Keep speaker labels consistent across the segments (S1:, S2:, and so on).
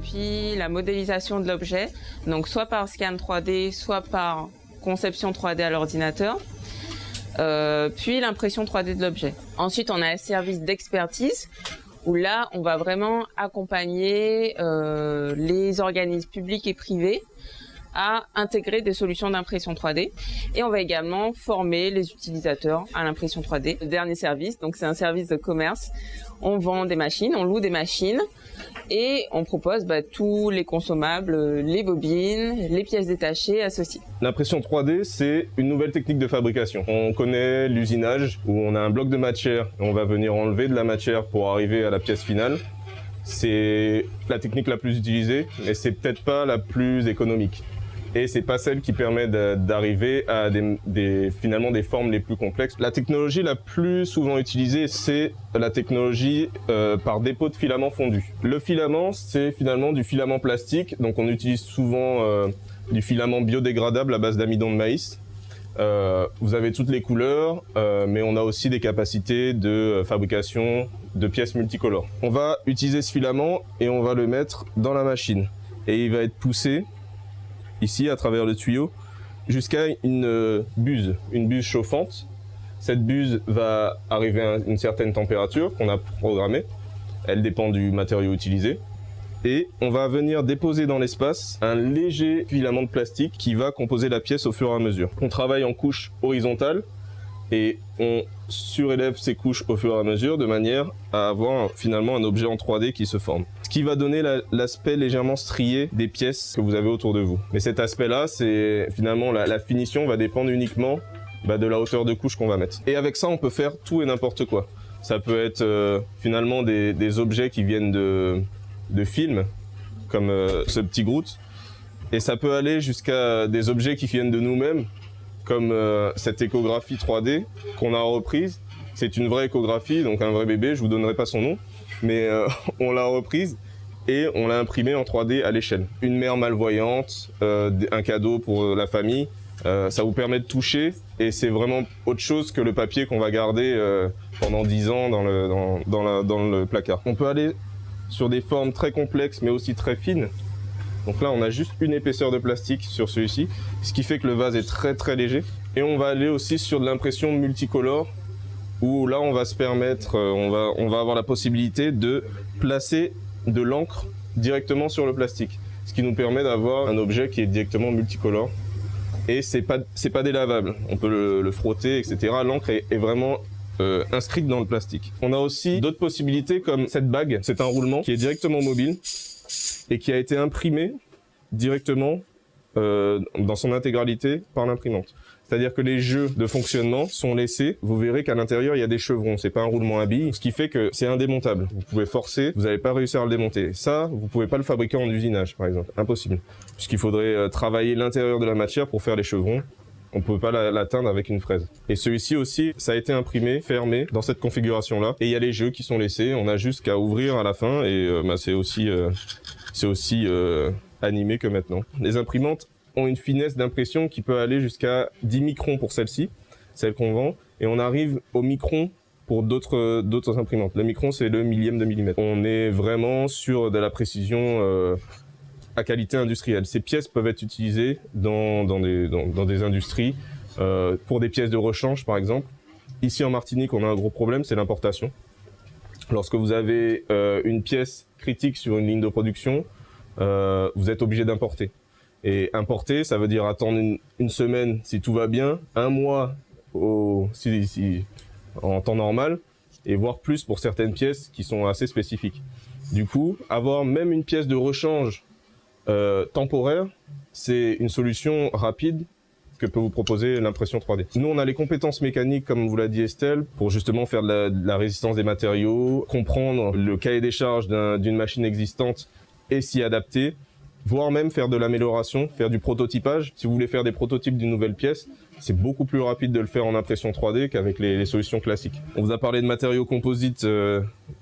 S1: puis la modélisation de l'objet, donc soit par scan 3D, soit par conception 3D à l'ordinateur, puis l'impression 3D de l'objet. Ensuite, on a un service d'expertise où là, on va vraiment accompagner les organismes publics et privés à intégrer des solutions d'impression 3D. Et on va également former les utilisateurs à l'impression 3D. Le dernier service, donc c'est un service de commerce. On vend des machines, on loue des machines et on propose tous les consommables, les bobines, les pièces détachées associées.
S2: L'impression 3D, c'est une nouvelle technique de fabrication. On connaît l'usinage où on a un bloc de matière et on va venir enlever de la matière pour arriver à la pièce finale. C'est la technique la plus utilisée, mais c'est peut-être pas la plus économique. Et c'est pas celle qui permet d'arriver à finalement des formes les plus complexes. La technologie la plus souvent utilisée, c'est la technologie par dépôt de filament fondu. Le filament, c'est finalement du filament plastique, donc on utilise souvent du filament biodégradable à base d'amidon de maïs. Vous avez toutes les couleurs, mais on a aussi des capacités de fabrication de pièces multicolores. On va utiliser ce filament et on va le mettre dans la machine. Et il va être poussé ici à travers le tuyau jusqu'à une buse chauffante. Cette buse va arriver à une certaine température qu'on a programmée. Elle dépend du matériau utilisé. Et on va venir déposer dans l'espace un léger filament de plastique qui va composer la pièce au fur et à mesure. On travaille en couche horizontale et on surélève ces couches au fur et à mesure de manière à avoir finalement un objet en 3D qui se forme. Ce qui va donner l'aspect légèrement strié des pièces que vous avez autour de vous. Mais cet aspect-là, c'est finalement la finition va dépendre uniquement de la hauteur de couche qu'on va mettre. Et avec ça, on peut faire tout et n'importe quoi. Ça peut être finalement des objets qui viennent de films, comme ce petit Groot. Et ça peut aller jusqu'à des objets qui viennent de nous-mêmes, comme cette échographie 3D qu'on a reprise. C'est une vraie échographie, donc un vrai bébé, je vous donnerai pas son nom, mais on l'a reprise et on l'a imprimée en 3D à l'échelle. Une mère malvoyante, un cadeau pour la famille, ça vous permet de toucher et c'est vraiment autre chose que le papier qu'on va garder pendant 10 ans dans le placard. On peut aller sur des formes très complexes mais aussi très fines. Donc là, on a juste une épaisseur de plastique sur celui-ci, ce qui fait que le vase est très très léger. Et on va aller aussi sur de l'impression multicolore, où là, on va se permettre, on va avoir la possibilité de placer de l'encre directement sur le plastique, ce qui nous permet d'avoir un objet qui est directement multicolore. Et c'est pas délavable, on peut le frotter, etc. L'encre est vraiment inscrite dans le plastique. On a aussi d'autres possibilités comme cette bague, c'est un roulement qui est directement mobile et qui a été imprimé directement dans son intégralité par l'imprimante. C'est-à-dire que les jeux de fonctionnement sont laissés. Vous verrez qu'à l'intérieur, il y a des chevrons. C'est pas un roulement à billes, ce qui fait que c'est indémontable. Vous pouvez forcer, vous n'allez pas réussir à le démonter. Ça, vous pouvez pas le fabriquer en usinage, par exemple. Impossible. Puisqu'il faudrait travailler l'intérieur de la matière pour faire les chevrons. On ne peut pas l'atteindre avec une fraise. Et celui-ci aussi, ça a été imprimé, fermé, dans cette configuration-là. Et il y a les jeux qui sont laissés. On a juste qu'à ouvrir à la fin et c'est aussi animé que maintenant. Les imprimantes ont une finesse d'impression qui peut aller jusqu'à 10 microns pour celle-ci, celle qu'on vend, et on arrive au micron pour d'autres imprimantes. Le micron, c'est le millième de millimètre. On est vraiment sur de la précision à qualité industrielle. Ces pièces peuvent être utilisées dans des industries, pour des pièces de rechange par exemple. Ici en Martinique, on a un gros problème, c'est l'importation. Lorsque vous avez une pièce critique sur une ligne de production, vous êtes obligé d'importer. Et importer, ça veut dire attendre une semaine si tout va bien, un mois en temps normal, et voire plus pour certaines pièces qui sont assez spécifiques. Du coup, avoir même une pièce de rechange temporaire, c'est une solution rapide que peut vous proposer l'impression 3D. Nous, on a les compétences mécaniques, comme vous l'a dit Estelle, pour justement faire de la résistance des matériaux, comprendre le cahier des charges d'une machine existante et s'y adapter, voire même faire de l'amélioration, faire du prototypage. Si vous voulez faire des prototypes d'une nouvelle pièce, c'est beaucoup plus rapide de le faire en impression 3D qu'avec les solutions classiques. On vous a parlé de matériaux composites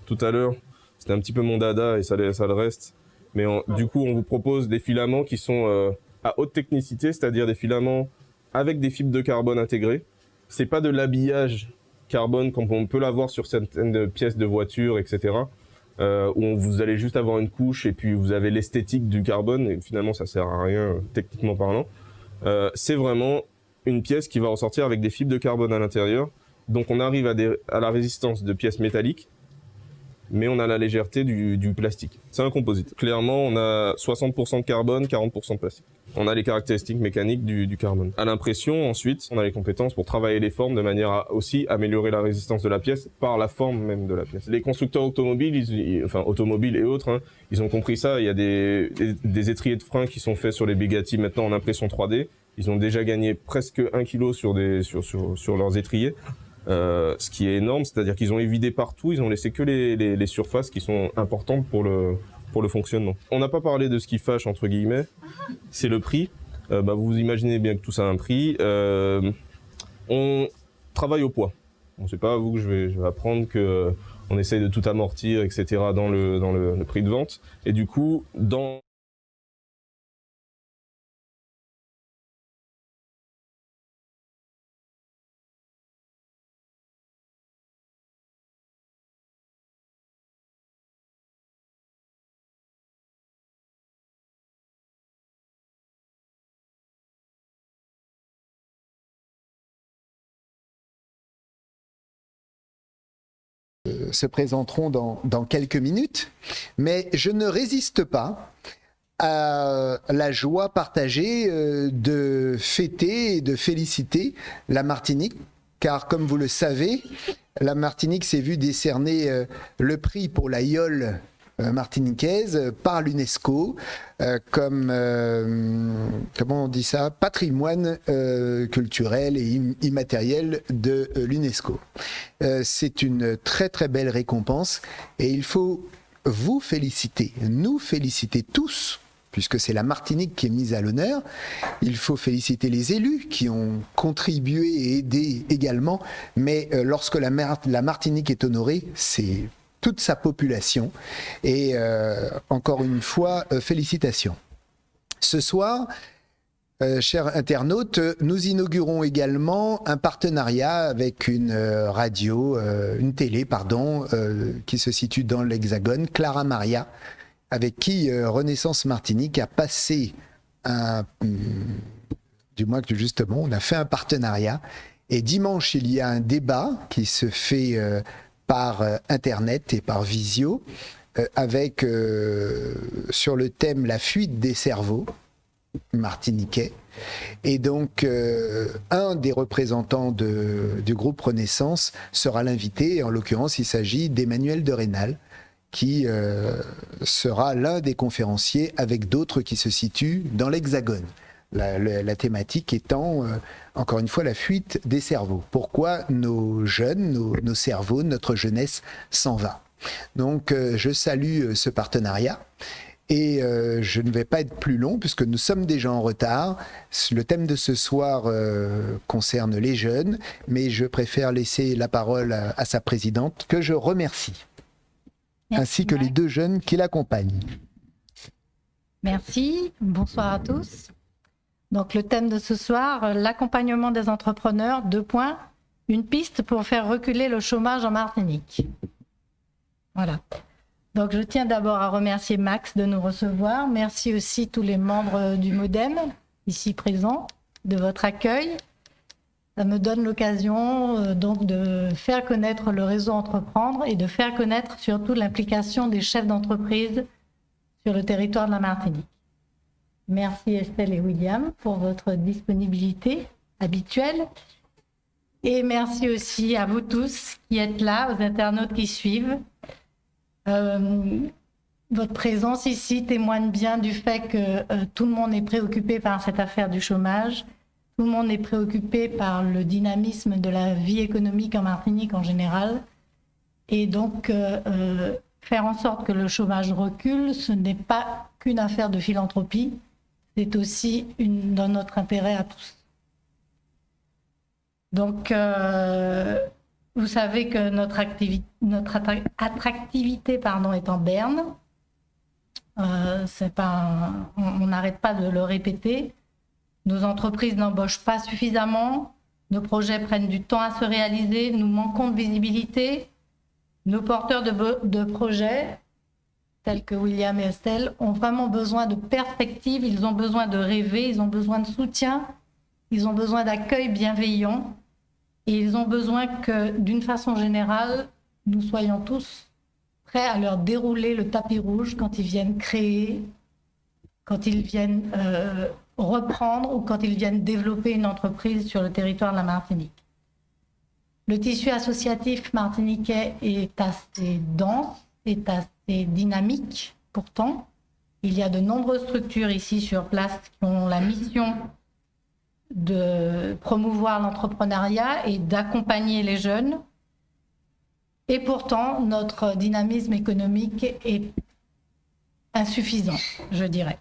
S2: tout à l'heure. C'était un petit peu mon dada et ça le reste. Mais du coup, on vous propose des filaments qui sont à haute technicité, c'est-à-dire des filaments avec des fibres de carbone intégrées. C'est pas de l'habillage carbone comme on peut l'avoir sur certaines pièces de voitures, etc. où vous allez juste avoir une couche et puis vous avez l'esthétique du carbone et finalement ça sert à rien techniquement parlant. C'est vraiment une pièce qui va ressortir avec des fibres de carbone à l'intérieur. Donc on arrive à la résistance de pièces métalliques, mais on a la légèreté du plastique. C'est un composite. Clairement, on a 60% de carbone, 40% de plastique. On a les caractéristiques mécaniques du carbone. À l'impression, ensuite, on a les compétences pour travailler les formes de manière à aussi améliorer la résistance de la pièce par la forme même de la pièce. Les constructeurs automobiles, enfin automobiles et autres, hein, ils ont compris ça. Il y a des étriers de frein qui sont faits sur les Bugatti maintenant en impression 3D. Ils ont déjà gagné presque 1 kg sur leurs étriers. Ce qui est énorme, c'est-à-dire qu'ils ont évidé partout, ils ont laissé que les surfaces qui sont importantes pour le fonctionnement. On n'a pas parlé de ce qui fâche, entre guillemets, c'est le prix. Vous imaginez bien que tout ça a un prix. On travaille au poids. Bon, c'est pas à vous que je vais apprendre que on essaye de tout amortir, etc. dans le prix de vente. Et du coup,
S3: se présenteront dans quelques minutes, mais je ne résiste pas à la joie partagée de fêter et de féliciter la Martinique, car comme vous le savez, la Martinique s'est vue décerner le prix pour la yole martiniquaise par l'UNESCO comme, comment on dit ça, patrimoine culturel et immatériel de l'UNESCO. C'est une très très belle récompense et il faut vous féliciter, nous féliciter tous, puisque c'est la Martinique qui est mise à l'honneur. Il faut féliciter les élus qui ont contribué et aidé également, mais lorsque la Martinique est honorée, c'est toute sa population. Et encore une fois, félicitations. Ce soir, chers internautes, nous inaugurons également un partenariat avec une une télé, qui se situe dans l'Hexagone, Clara Maria, avec qui Renaissance Martinique a passé justement, on a fait un partenariat. Et dimanche, il y a un débat qui se fait par Internet et par visio, avec sur le thème la fuite des cerveaux martiniquais. Et donc, un des représentants du groupe Renaissance sera l'invité. En l'occurrence, il s'agit d'Emmanuel de Rênal, qui sera l'un des conférenciers avec d'autres qui se situent dans l'Hexagone. La thématique étant, encore une fois, la fuite des cerveaux. Pourquoi nos jeunes, nos cerveaux, notre jeunesse s'en va. Donc, je salue ce partenariat et je ne vais pas être plus long puisque nous sommes déjà en retard. Le thème de ce soir concerne les jeunes, mais je préfère laisser la parole à sa présidente, que je remercie, ainsi que les deux jeunes qui l'accompagnent.
S4: Merci, bonsoir à tous. Donc le thème de ce soir, l'accompagnement des entrepreneurs, 2 points, une piste pour faire reculer le chômage en Martinique. Voilà. Donc je tiens d'abord à remercier Max de nous recevoir. Merci aussi tous les membres du MODEM, ici présents, de votre accueil. Ça me donne l'occasion donc de faire connaître le réseau Entreprendre et de faire connaître surtout l'implication des chefs d'entreprise sur le territoire de la Martinique. Merci Estelle et William pour votre disponibilité habituelle. Et merci aussi à vous tous qui êtes là, aux internautes qui suivent. Votre présence ici témoigne bien du fait que tout le monde est préoccupé par cette affaire du chômage. Tout le monde est préoccupé par le dynamisme de la vie économique en Martinique en général. Et donc, faire en sorte que le chômage recule, ce n'est pas qu'une affaire de philanthropie. C'est aussi dans notre intérêt à tous. Donc, vous savez que notre attractivité est en berne. On n'arrête pas de le répéter. Nos entreprises n'embauchent pas suffisamment. Nos projets prennent du temps à se réaliser. Nous manquons de visibilité. Nos porteurs de projets tels que William et Estelle, ont vraiment besoin de perspectives, ils ont besoin de rêver, ils ont besoin de soutien, ils ont besoin d'accueil bienveillant et ils ont besoin que, d'une façon générale, nous soyons tous prêts à leur dérouler le tapis rouge quand ils viennent créer, quand ils viennent reprendre ou quand ils viennent développer une entreprise sur le territoire de la Martinique. Le tissu associatif martiniquais est assez dense, est assez dynamique. Pourtant, il y a de nombreuses structures ici sur place qui ont la mission de promouvoir l'entrepreneuriat et d'accompagner les jeunes. Et pourtant, notre dynamisme économique est insuffisant, je dirais.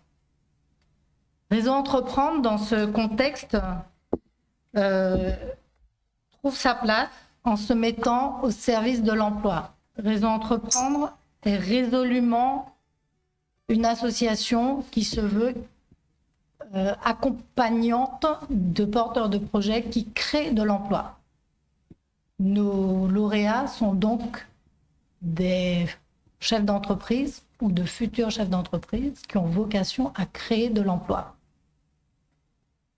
S4: Réseau Entreprendre, dans ce contexte, trouve sa place en se mettant au service de l'emploi. Réseau Entreprendre est résolument une association qui se veut accompagnante de porteurs de projets qui créent de l'emploi. Nos lauréats sont donc des chefs d'entreprise ou de futurs chefs d'entreprise qui ont vocation à créer de l'emploi.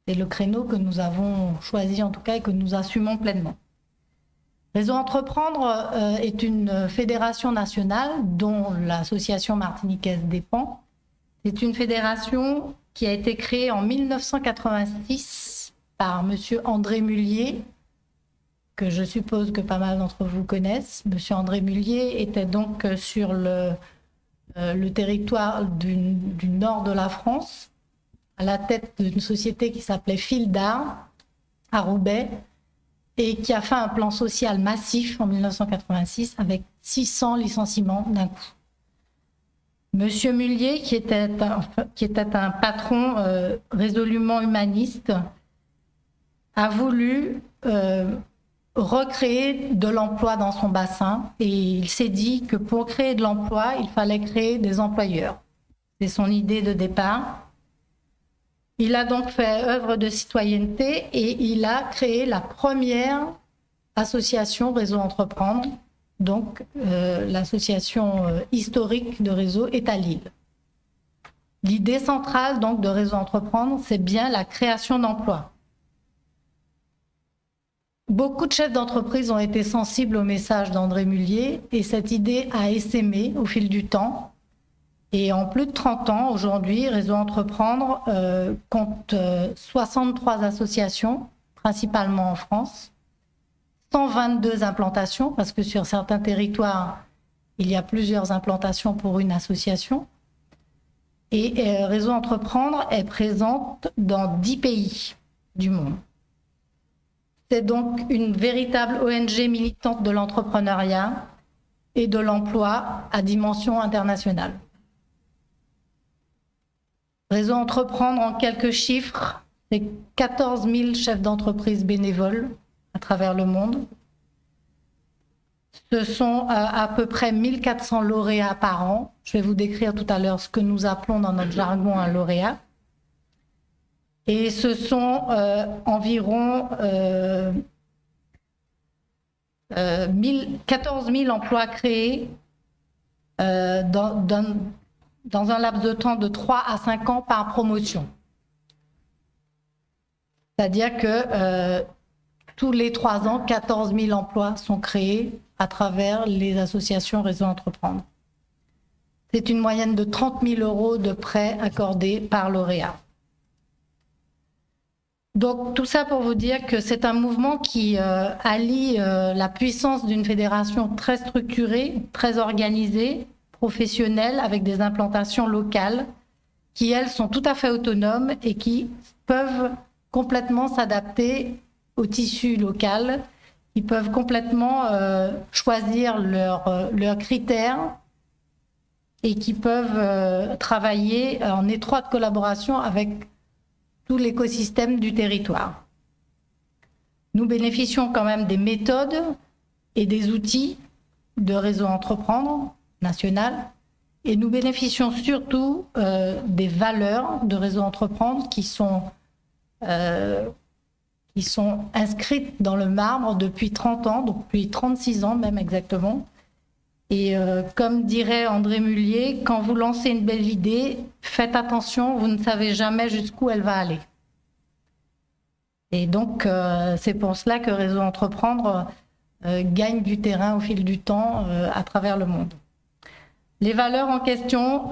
S4: C'est le créneau que nous avons choisi en tout cas et que nous assumons pleinement. Réseau Entreprendre est une fédération nationale dont l'association martiniquaise dépend. C'est une fédération qui a été créée en 1986 par monsieur André Mullier, que je suppose que pas mal d'entre vous connaissent. Monsieur André Mullier était donc sur le territoire du nord de la France, à la tête d'une société qui s'appelait Fil d'Art, à Roubaix, et qui a fait un plan social massif en 1986 avec 600 licenciements d'un coup. Monsieur Mullier, qui était un patron résolument humaniste, a voulu recréer de l'emploi dans son bassin et il s'est dit que pour créer de l'emploi, il fallait créer des employeurs. C'est son idée de départ. Il a donc fait œuvre de citoyenneté et il a créé la première association Réseau Entreprendre. Donc, l'association historique de Réseau est à Lille. L'idée centrale donc de Réseau Entreprendre, c'est bien la création d'emplois. Beaucoup de chefs d'entreprise ont été sensibles au message d'André Mullier et cette idée a essaimé au fil du temps. Et en plus de 30 ans, aujourd'hui, Réseau Entreprendre compte 63 associations, principalement en France, 122 implantations, parce que sur certains territoires, il y a plusieurs implantations pour une association. Et Réseau Entreprendre est présente dans 10 pays du monde. C'est donc une véritable ONG militante de l'entrepreneuriat et de l'emploi à dimension internationale. Réseau Entreprendre, en quelques chiffres, c'est 14 000 chefs d'entreprise bénévoles à travers le monde. Ce sont à peu près 1400 lauréats par an. Je vais vous décrire tout à l'heure ce que nous appelons dans notre jargon un lauréat. Et ce sont environ 14 000 emplois créés dans un laps de temps de 3 à 5 ans par promotion. C'est-à-dire que tous les 3 ans, 14 000 emplois sont créés à travers les associations Réseau Entreprendre. C'est une moyenne de 30 000 € de prêts accordés par lauréat. Donc tout ça pour vous dire que c'est un mouvement qui allie la puissance d'une fédération très structurée, très organisée, professionnelle, avec des implantations locales qui, elles, sont tout à fait autonomes et qui peuvent complètement s'adapter au tissu local. Ils peuvent complètement choisir leurs critères et qui peuvent travailler en étroite collaboration avec tout l'écosystème du territoire. Nous bénéficions quand même des méthodes et des outils de Réseau Entreprendre national et nous bénéficions surtout des valeurs de Réseau Entreprendre qui sont inscrites dans le marbre depuis 30 ans, donc depuis 36 ans même exactement, Et comme dirait André Mullier, quand vous lancez une belle idée, faites attention, vous ne savez jamais jusqu'où elle va aller. Et donc, c'est pour cela que Réseau Entreprendre gagne du terrain au fil du temps à travers le monde. Les valeurs en question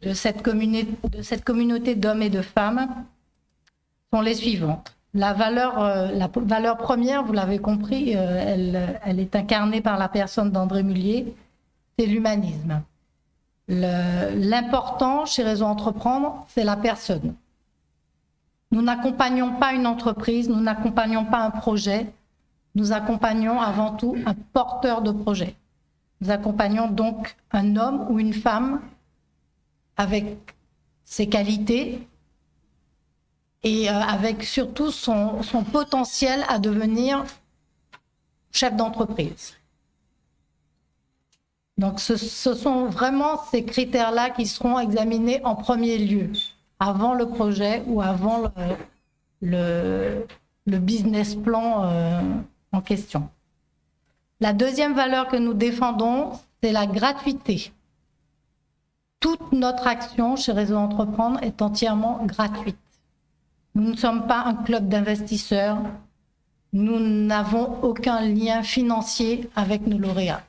S4: de cette communauté d'hommes et de femmes sont les suivantes. La valeur première, vous l'avez compris, elle est incarnée par la personne d'André Mullier, c'est l'humanisme. L'important chez Réseau Entreprendre, c'est la personne. Nous n'accompagnons pas une entreprise, nous n'accompagnons pas un projet, nous accompagnons avant tout un porteur de projet. Nous accompagnons donc un homme ou une femme avec ses qualités, et avec surtout son potentiel à devenir chef d'entreprise. Donc ce sont vraiment ces critères-là qui seront examinés en premier lieu, avant le projet ou avant le business plan en question. La deuxième valeur que nous défendons, c'est la gratuité. Toute notre action chez Réseau Entreprendre est entièrement gratuite. Nous ne sommes pas un club d'investisseurs. Nous n'avons aucun lien financier avec nos lauréats.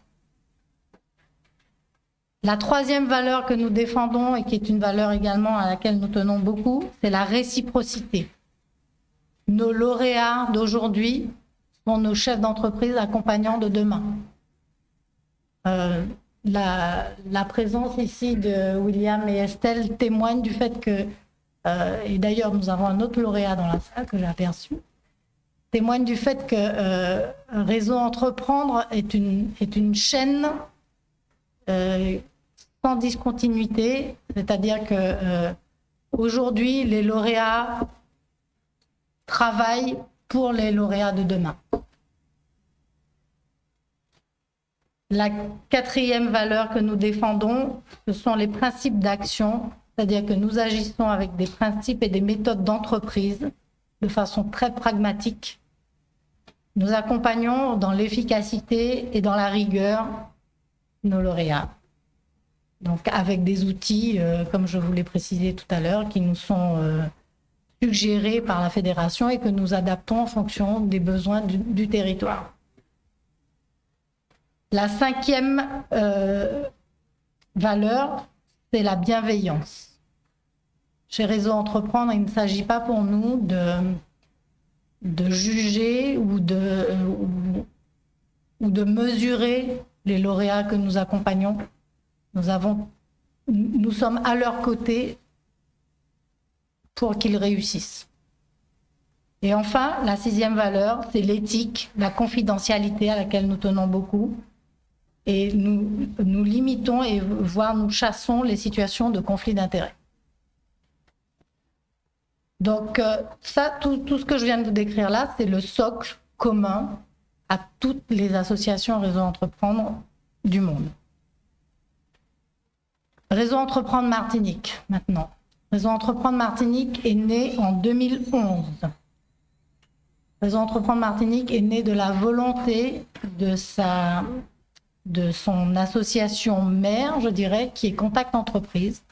S4: La troisième valeur que nous défendons et qui est une valeur également à laquelle nous tenons beaucoup, c'est la réciprocité. Nos lauréats d'aujourd'hui sont nos chefs d'entreprise accompagnants de demain. La présence ici de William et Estelle témoigne du fait que et d'ailleurs, nous avons un autre lauréat dans la salle que j'ai aperçu, témoigne du fait que Réseau Entreprendre est une chaîne sans discontinuité, c'est-à-dire que aujourd'hui, les lauréats travaillent pour les lauréats de demain. La quatrième valeur que nous défendons, ce sont les principes d'action. C'est-à-dire que nous agissons avec des principes et des méthodes d'entreprise de façon très pragmatique. Nous accompagnons dans l'efficacité et dans la rigueur nos lauréats. Donc avec des outils, comme je vous l'ai précisé tout à l'heure, qui nous sont suggérés par la fédération et que nous adaptons en fonction des besoins du territoire. La cinquième valeur, c'est la bienveillance. Chez Réseau Entreprendre, il ne s'agit pas pour nous de juger ou de mesurer les lauréats que nous accompagnons. Nous sommes à leur côté pour qu'ils réussissent. Et enfin, la sixième valeur, c'est l'éthique, la confidentialité à laquelle nous tenons beaucoup. Et nous limitons et voire nous chassons les situations de conflit d'intérêts. Donc ça, tout ce que je viens de vous décrire là, c'est le socle commun à toutes les associations Réseau Entreprendre du monde. Réseau Entreprendre Martinique, maintenant. Réseau Entreprendre Martinique est né en 2011. Réseau Entreprendre Martinique est né de la volonté de son association mère, je dirais, qui est Contact Entreprise.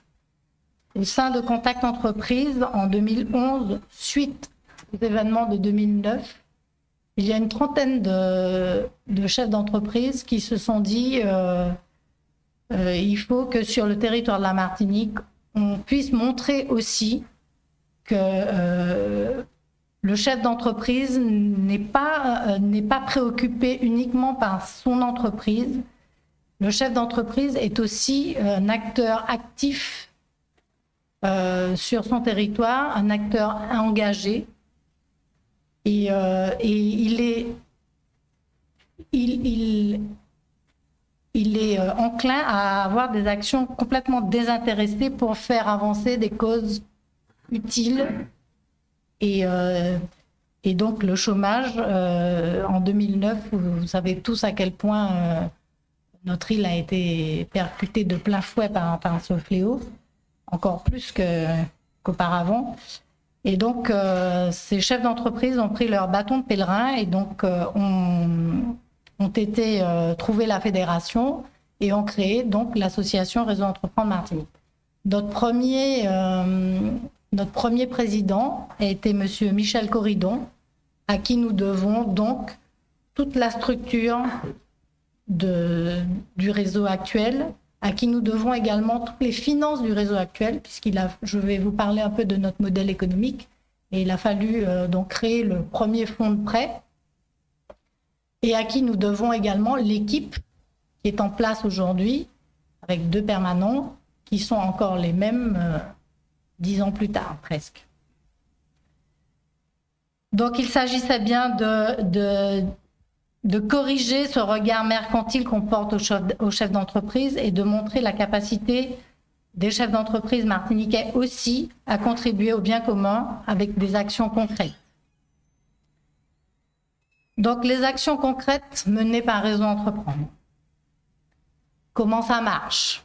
S4: Au sein de Contact Entreprise, en 2011, suite aux événements de 2009, il y a une trentaine de chefs d'entreprise qui se sont dit il faut que sur le territoire de la Martinique, on puisse montrer aussi que le chef d'entreprise n'est pas préoccupé uniquement par son entreprise. Le chef d'entreprise est aussi un acteur actif sur son territoire, un acteur engagé, et il est enclin à avoir des actions complètement désintéressées pour faire avancer des causes utiles. Et donc le chômage, en 2009, vous savez tous à quel point notre île a été percutée de plein fouet par ce fléau, encore plus qu'auparavant. Et donc, ces chefs d'entreprise ont pris leur bâton de pèlerin et donc ont ont été trouvé la fédération et ont créé donc l'association Réseau Entreprendre Martinique. Notre premier président a été Monsieur Michel Corridon, à qui nous devons donc toute la structure du réseau actuel, à qui nous devons également toutes les finances du réseau actuel, je vais vous parler un peu de notre modèle économique, et il a fallu donc créer le premier fonds de prêt, et à qui nous devons également l'équipe qui est en place aujourd'hui, avec 2 permanents, qui sont encore les mêmes 10 ans plus tard, presque. Donc il s'agissait bien de corriger ce regard mercantile qu'on porte aux chefs d'entreprise et de montrer la capacité des chefs d'entreprise martiniquais aussi à contribuer au bien commun avec des actions concrètes. Donc les actions concrètes menées par Réseau Entreprendre. Comment ça marche?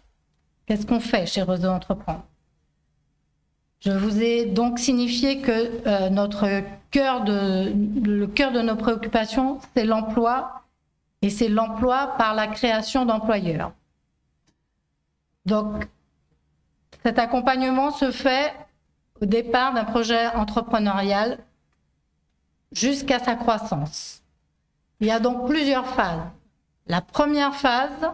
S4: Qu'est-ce qu'on fait chez Réseau Entreprendre? Je vous ai donc signifié que le cœur de nos préoccupations, c'est l'emploi, et c'est l'emploi par la création d'employeurs. Donc, cet accompagnement se fait au départ d'un projet entrepreneurial jusqu'à sa croissance. Il y a donc plusieurs phases. La première phase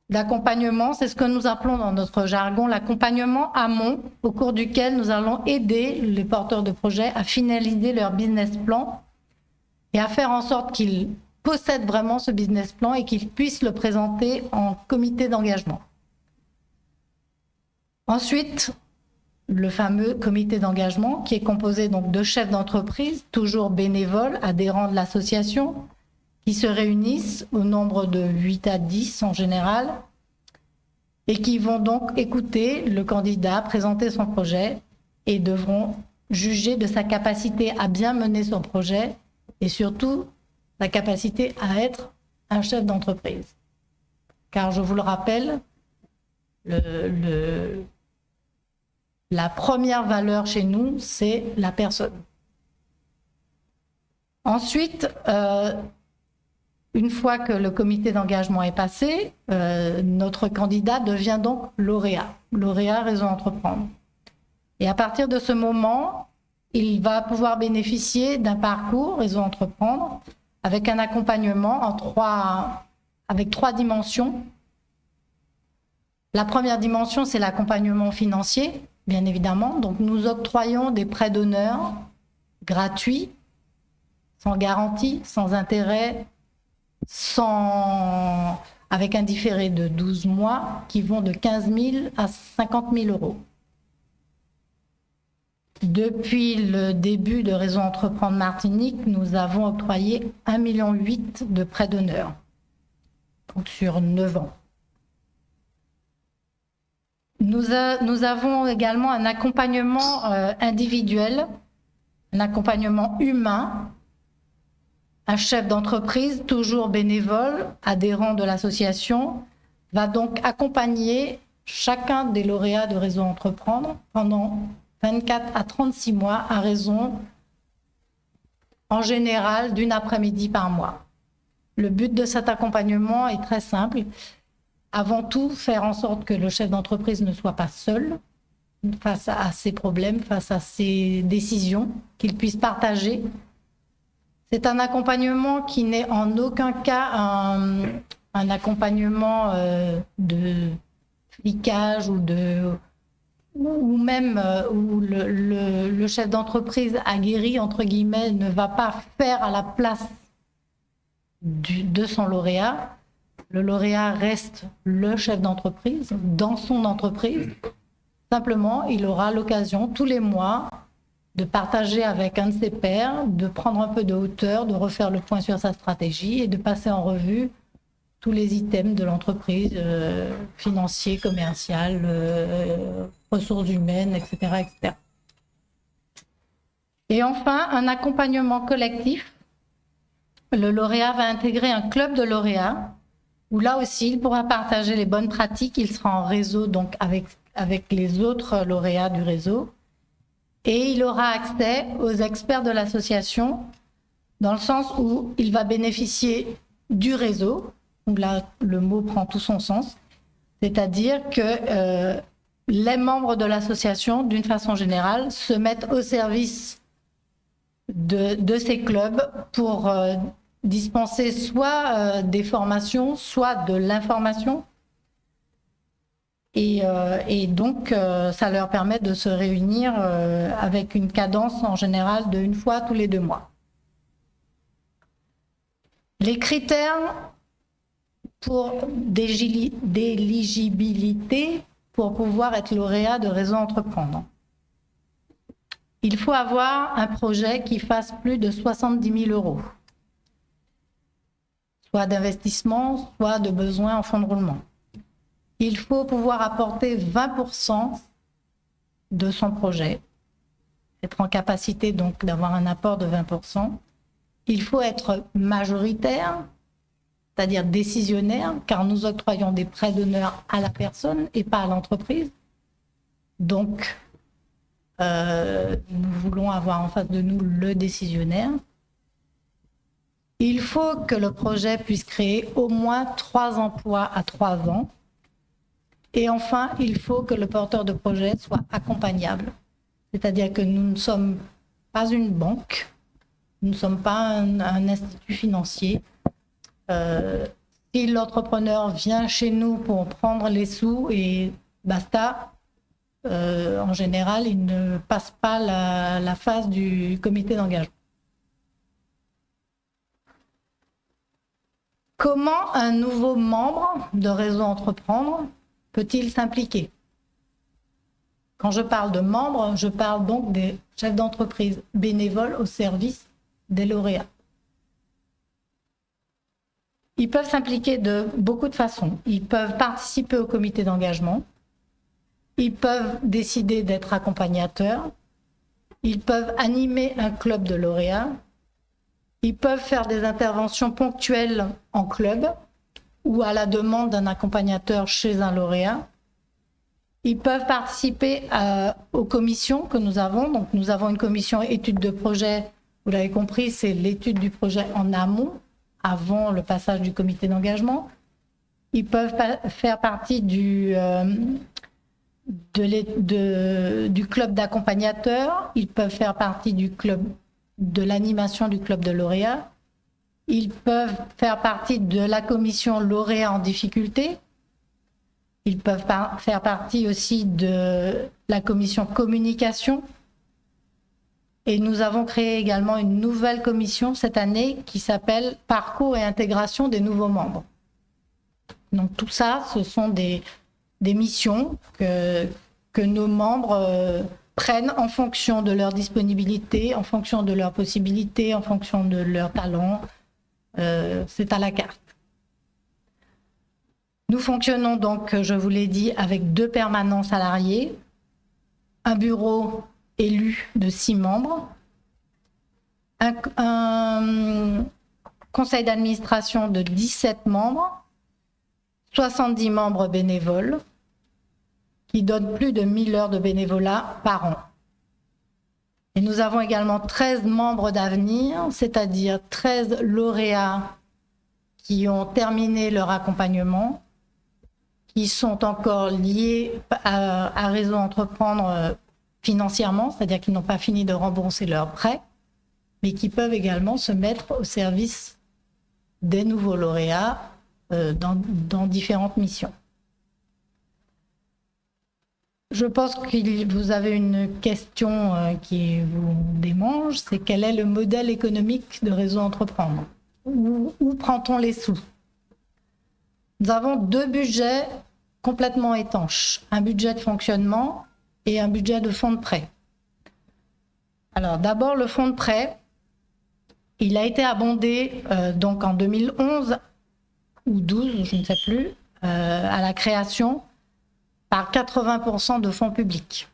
S4: d'accompagnement, c'est ce que nous appelons dans notre jargon l'accompagnement amont, au cours duquel nous allons aider les porteurs de projets à finaliser leur business plan et à faire en sorte qu'ils possèdent vraiment ce business plan et qu'ils puissent le présenter en comité d'engagement. Ensuite, le fameux comité d'engagement qui est composé donc de chefs d'entreprise, toujours bénévoles, adhérents de l'association, qui se réunissent au nombre de 8 à 10 en général et qui vont donc écouter le candidat présenter son projet et devront juger de sa capacité à bien mener son projet et surtout sa capacité à être un chef d'entreprise. Car je vous le rappelle, la première valeur chez nous, c'est la personne. Ensuite, une fois que le comité d'engagement est passé, notre candidat devient donc lauréat Réseau Entreprendre. Et à partir de ce moment, il va pouvoir bénéficier d'un parcours Réseau Entreprendre avec un accompagnement avec 3 dimensions. La première dimension, c'est l'accompagnement financier, bien évidemment. Donc nous octroyons des prêts d'honneur gratuits, sans garantie, sans intérêt, avec un différé de 12 mois qui vont de 15 000 à 50 000 euros. Depuis le début de Réseau Entreprendre Martinique, nous avons octroyé 1,8 million de prêts d'honneur, donc sur 9 ans. Nous avons également un accompagnement individuel, un accompagnement humain. Un chef d'entreprise, toujours bénévole, adhérent de l'association, va donc accompagner chacun des lauréats de Réseau Entreprendre pendant 24 à 36 mois à raison, en général, d'une après-midi par mois. Le but de cet accompagnement est très simple. Avant tout, faire en sorte que le chef d'entreprise ne soit pas seul face à ses problèmes, face à ses décisions, qu'il puisse partager. C'est un accompagnement qui n'est en aucun cas un accompagnement de flicage ou même où le chef d'entreprise aguerri, entre guillemets, ne va pas faire à la place de son lauréat. Le lauréat reste le chef d'entreprise dans son entreprise. Simplement, il aura l'occasion tous les mois de partager avec un de ses pairs, de prendre un peu de hauteur, de refaire le point sur sa stratégie et de passer en revue tous les items de l'entreprise, financiers, commercial, ressources humaines, etc., etc. Et enfin, un accompagnement collectif. Le lauréat va intégrer un club de lauréats où là aussi, il pourra partager les bonnes pratiques. Il sera en réseau donc avec les autres lauréats du réseau. Et il aura accès aux experts de l'association dans le sens où il va bénéficier du réseau, où là le mot prend tout son sens, c'est-à-dire que les membres de l'association, d'une façon générale, se mettent au service de ces clubs pour dispenser soit des formations, soit de l'information. Et donc, ça leur permet de se réunir avec une cadence en général d'1 fois tous les 2 mois. Les critères pour d'éligibilité pour pouvoir être lauréat de Réseau Entreprendre. Il faut avoir un projet qui fasse plus de 70 000 €, soit d'investissement, soit de besoins en fonds de roulement. Il faut pouvoir apporter 20% de son projet, être en capacité donc d'avoir un apport de 20%. Il faut être majoritaire, c'est-à-dire décisionnaire, car nous octroyons des prêts d'honneur à la personne et pas à l'entreprise. Donc, nous voulons avoir en face de nous le décisionnaire. Il faut que le projet puisse créer au moins 3 emplois à 3 ans. Et enfin, il faut que le porteur de projet soit accompagnable. C'est-à-dire que nous ne sommes pas une banque, nous ne sommes pas un institut financier. Si l'entrepreneur vient chez nous pour prendre les sous et basta, en général, il ne passe pas la phase du comité d'engagement. Comment un nouveau membre de Réseau Entreprendre peut-il s'impliquer? Quand je parle de membres, je parle donc des chefs d'entreprise bénévoles au service des lauréats. Ils peuvent s'impliquer de beaucoup de façons. Ils peuvent participer au comité d'engagement. Ils peuvent décider d'être accompagnateurs. Ils peuvent animer un club de lauréats. Ils peuvent faire des interventions ponctuelles en club ou à la demande d'un accompagnateur chez un lauréat. Ils peuvent participer aux commissions que nous avons. Donc, nous avons une commission étude de projet. Vous l'avez compris, c'est l'étude du projet en amont, avant le passage du comité d'engagement. Ils peuvent faire partie du club d'accompagnateurs. Ils peuvent faire partie de l'animation du club de lauréats. Ils peuvent faire partie de la commission lauréat en difficulté. Ils peuvent faire partie aussi de la commission communication. Et nous avons créé également une nouvelle commission cette année qui s'appelle Parcours et intégration des nouveaux membres. Donc tout ça, ce sont des missions que nos membres prennent en fonction de leur disponibilité, en fonction de leurs possibilités, en fonction de leurs talents. C'est à la carte. Nous fonctionnons donc, je vous l'ai dit, avec 2 permanents salariés, un bureau élu de 6 membres, un conseil d'administration de 17 membres, 70 membres bénévoles, qui donnent plus de 1000 heures de bénévolat par an. Et nous avons également 13 membres d'avenir, c'est-à-dire 13 lauréats qui ont terminé leur accompagnement, qui sont encore liés à Réseau Entreprendre financièrement, c'est-à-dire qu'ils n'ont pas fini de rembourser leurs prêts, mais qui peuvent également se mettre au service des nouveaux lauréats dans différentes missions. Je pense que vous avez une question qui vous démange, c'est quel est le modèle économique de Réseau Entreprendre? Où prend-on les sous? Nous avons 2 budgets complètement étanches, un budget de fonctionnement et un budget de fonds de prêt. Alors d'abord le fonds de prêt, il a été abondé donc en 2011 ou 12, je ne sais plus, à la création par 80% de fonds publics.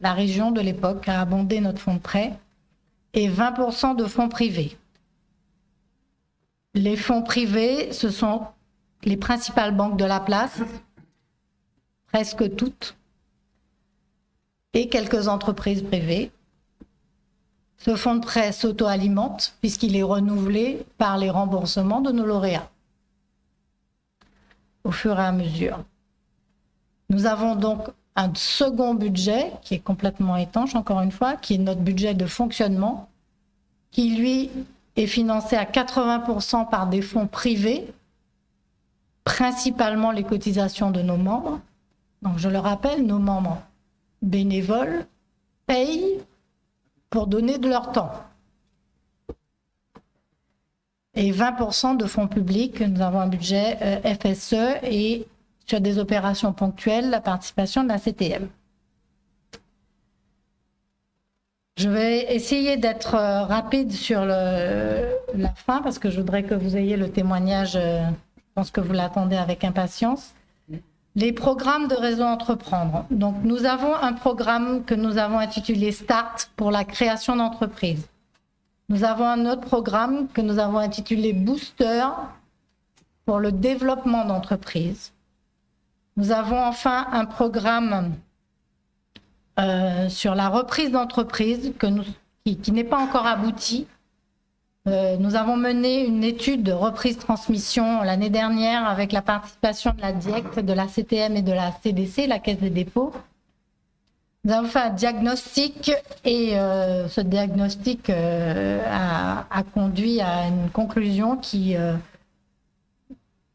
S4: La région de l'époque a abondé notre fonds de prêt et 20% de fonds privés. Les fonds privés, ce sont les principales banques de la place, presque toutes, et quelques entreprises privées. Ce fonds de prêt s'auto-alimente puisqu'il est renouvelé par les remboursements de nos lauréats au fur et à mesure. Nous avons donc un second budget qui est complètement étanche, encore une fois, qui est notre budget de fonctionnement, qui lui est financé à 80% par des fonds privés, principalement les cotisations de nos membres. Donc je le rappelle, nos membres bénévoles payent pour donner de leur temps. Et 20% de fonds publics, nous avons un budget FSE et sur des opérations ponctuelles, la participation de la CTM. Je vais essayer d'être rapide sur la fin parce que je voudrais que vous ayez le témoignage, je pense que vous l'attendez avec impatience. Les programmes de réseau Entreprendre. Donc, nous avons un programme que nous avons intitulé Start pour la création d'entreprises. Nous avons un autre programme que nous avons intitulé Booster pour le développement d'entreprises. Nous avons enfin un programme sur la reprise d'entreprise qui n'est pas encore abouti. Nous avons mené une étude de reprise-transmission l'année dernière avec la participation de la DIECT, de la CTM et de la CDC, la Caisse des dépôts. Nous avons fait un diagnostic et ce diagnostic a conduit à une conclusion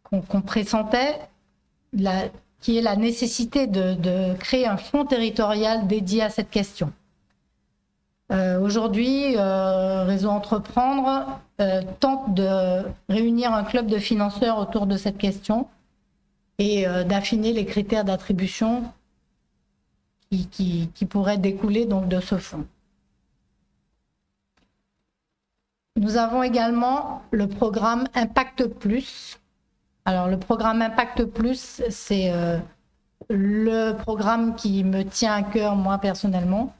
S4: qu'on pressentait, qui est la nécessité de créer un fonds territorial dédié à cette question. Aujourd'hui, Réseau Entreprendre tente de réunir un club de financeurs autour de cette question et d'affiner les critères d'attribution qui pourraient découler donc de ce fonds. Nous avons également le programme Impact Plus. Alors, le programme Impact Plus, c'est le programme qui me tient à cœur, moi, personnellement.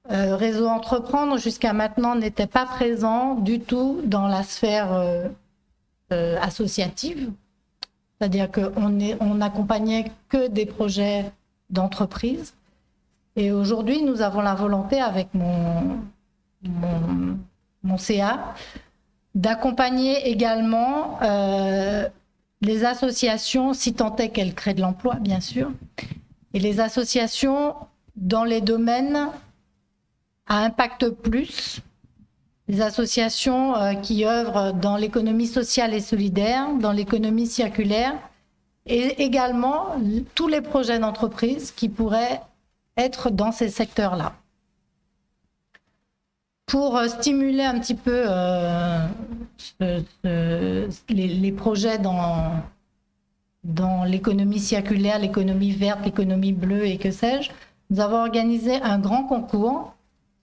S4: Réseau Entreprendre, jusqu'à maintenant, n'était pas présent du tout dans la sphère associative. C'est-à-dire qu'on n'accompagnait que des projets d'entreprise. Et aujourd'hui, nous avons la volonté, avec mon CA, d'accompagner également les associations, si tant est qu'elles créent de l'emploi, bien sûr, et les associations dans les domaines à impact plus, les associations qui œuvrent dans l'économie sociale et solidaire, dans l'économie circulaire, et également tous les projets d'entreprise qui pourraient être dans ces secteurs-là. Pour stimuler un petit peu les projets dans l'économie circulaire, l'économie verte, l'économie bleue et que sais-je, nous avons organisé un grand concours.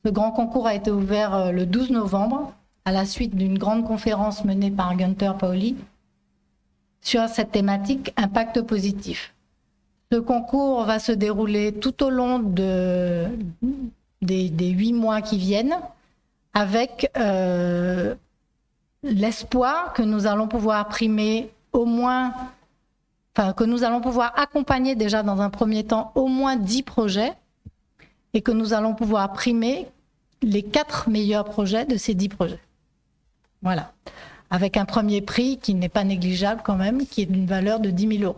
S4: Ce grand concours a été ouvert le 12 novembre à la suite d'une grande conférence menée par Gunther Pauli sur cette thématique impact positif. Ce concours va se dérouler tout au long des 8 mois qui viennent, avec l'espoir que nous allons pouvoir primer au moins, que nous allons pouvoir accompagner déjà dans un premier temps au moins 10 projets et que nous allons pouvoir primer les 4 meilleurs projets de ces 10 projets. Voilà. Avec un premier prix qui n'est pas négligeable quand même, qui est d'une valeur de 10 000 €.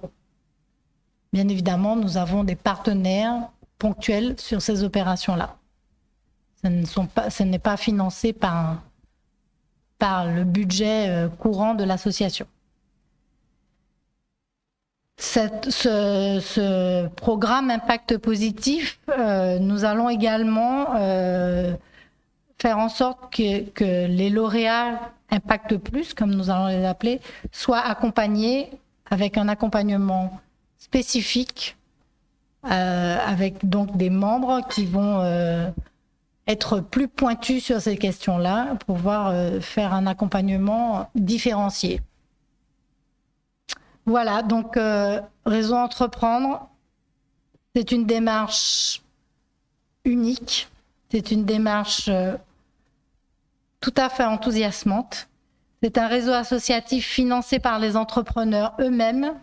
S4: Bien évidemment, nous avons des partenaires ponctuels sur ces opérations-là. Ce n'est pas financé par le budget courant de l'association. Ce programme Impact Positif, nous allons également faire en sorte que les lauréats Impact Plus, comme nous allons les appeler, soient accompagnés avec un accompagnement spécifique, avec donc des membres qui vont être plus pointus sur ces questions-là, pour pouvoir faire un accompagnement différencié. Voilà, donc Réseau Entreprendre, c'est une démarche unique, c'est une démarche tout à fait enthousiasmante. C'est un réseau associatif financé par les entrepreneurs eux-mêmes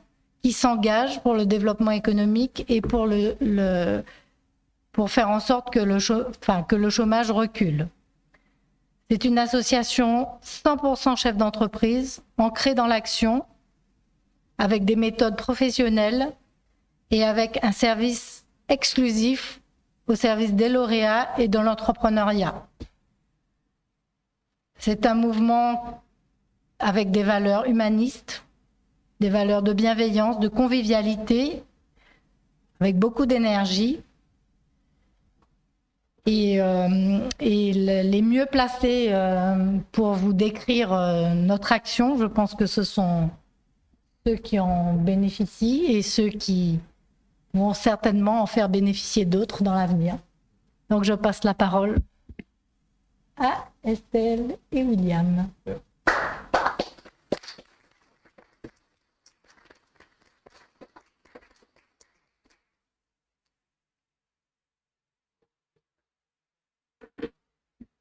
S4: qui s'engagent pour le développement économique et pour pour faire en sorte que le chômage recule. C'est une association 100% chef d'entreprise, ancrée dans l'action, avec des méthodes professionnelles et avec un service exclusif au service des lauréats et de l'entrepreneuriat. C'est un mouvement avec des valeurs humanistes, des valeurs de bienveillance, de convivialité, avec beaucoup d'énergie. Et les mieux placés pour vous décrire notre action, je pense que ce sont ceux qui en bénéficient et ceux qui vont certainement en faire bénéficier d'autres dans l'avenir. Donc je passe la parole à Estelle et William.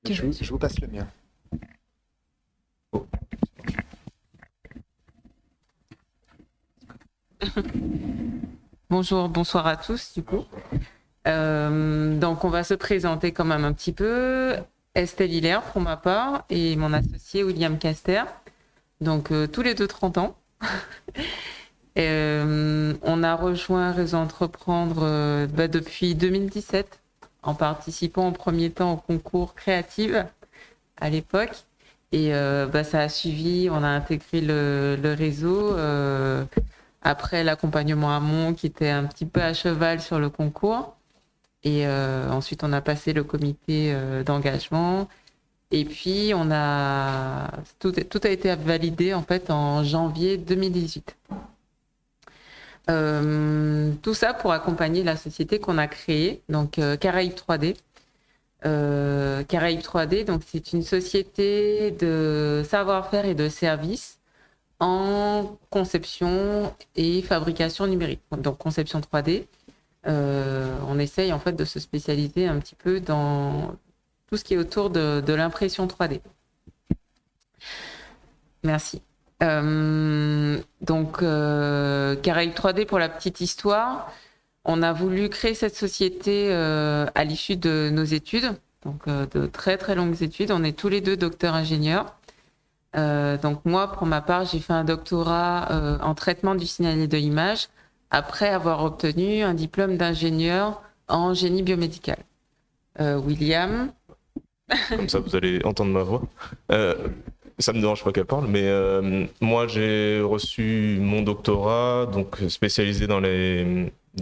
S3: Je vous passe le mien.
S1: Bonjour, bonsoir à tous du coup. Donc on va se présenter quand même un petit peu. Estelle Hilaire pour ma part et mon associé William Caster. Donc tous les deux 30 ans. On a rejoint Réseau Entreprendre depuis 2017 en participant en premier temps au concours Créative à l'époque. Et ça a suivi, on a intégré le réseau après l'accompagnement amont qui était un petit peu à cheval sur le concours. Et ensuite, on a passé le comité d'engagement. Et puis, tout a été validé en fait en janvier 2018. Tout ça pour accompagner la société qu'on a créée, donc Caraïbes 3D. Caraïbes 3D, donc c'est une société de savoir-faire et de services en conception et fabrication numérique. Donc conception 3D. On essaye en fait de se spécialiser un petit peu dans tout ce qui est autour de l'impression 3D. Merci. Donc, Caraïbes 3D, pour la petite histoire, on a voulu créer cette société à l'issue de nos études, donc de très très longues études. On est tous les deux docteurs ingénieurs. Donc moi, pour ma part, j'ai fait un doctorat en traitement du signal et de l'image après avoir obtenu un diplôme d'ingénieur en génie biomédical. William.
S2: Comme ça, vous allez entendre ma voix. Ça me dérange pas qu'elle parle, mais moi j'ai reçu mon doctorat, donc spécialisé dans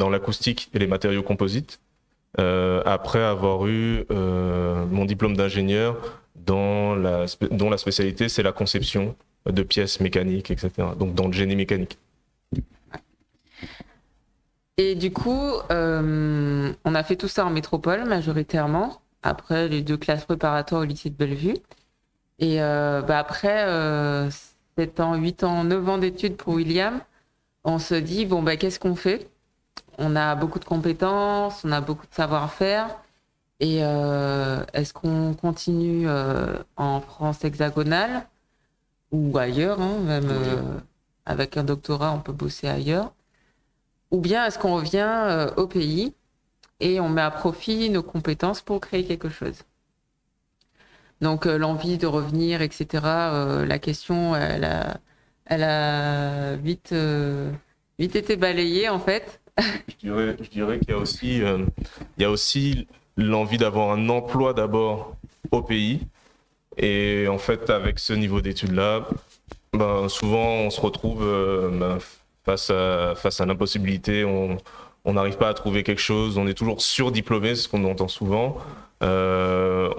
S2: l'acoustique et les matériaux composites, après avoir eu mon diplôme d'ingénieur dont la spécialité c'est la conception de pièces mécaniques, etc. Donc dans le génie mécanique.
S1: Et du coup, on a fait tout ça en métropole majoritairement, après les 2 classes préparatoires au lycée de Bellevue. Et après 7 ans, 8 ans, 9 ans d'études pour William, on se dit, qu'est-ce qu'on fait ? On a beaucoup de compétences, on a beaucoup de savoir-faire. Et est-ce qu'on continue en France hexagonale ou ailleurs, même avec un doctorat, on peut bosser ailleurs. Ou bien est-ce qu'on revient au pays et on met à profit nos compétences pour créer quelque chose ? Donc l'envie de revenir, etc. La question, elle a vite été balayée en fait.
S2: Je dirais qu'il y a aussi l'envie d'avoir un emploi d'abord au pays. Et en fait, avec ce niveau d'études-là, souvent on se retrouve face à l'impossibilité. On n'arrive pas à trouver quelque chose. On est toujours surdiplômé, c'est ce qu'on entend souvent. On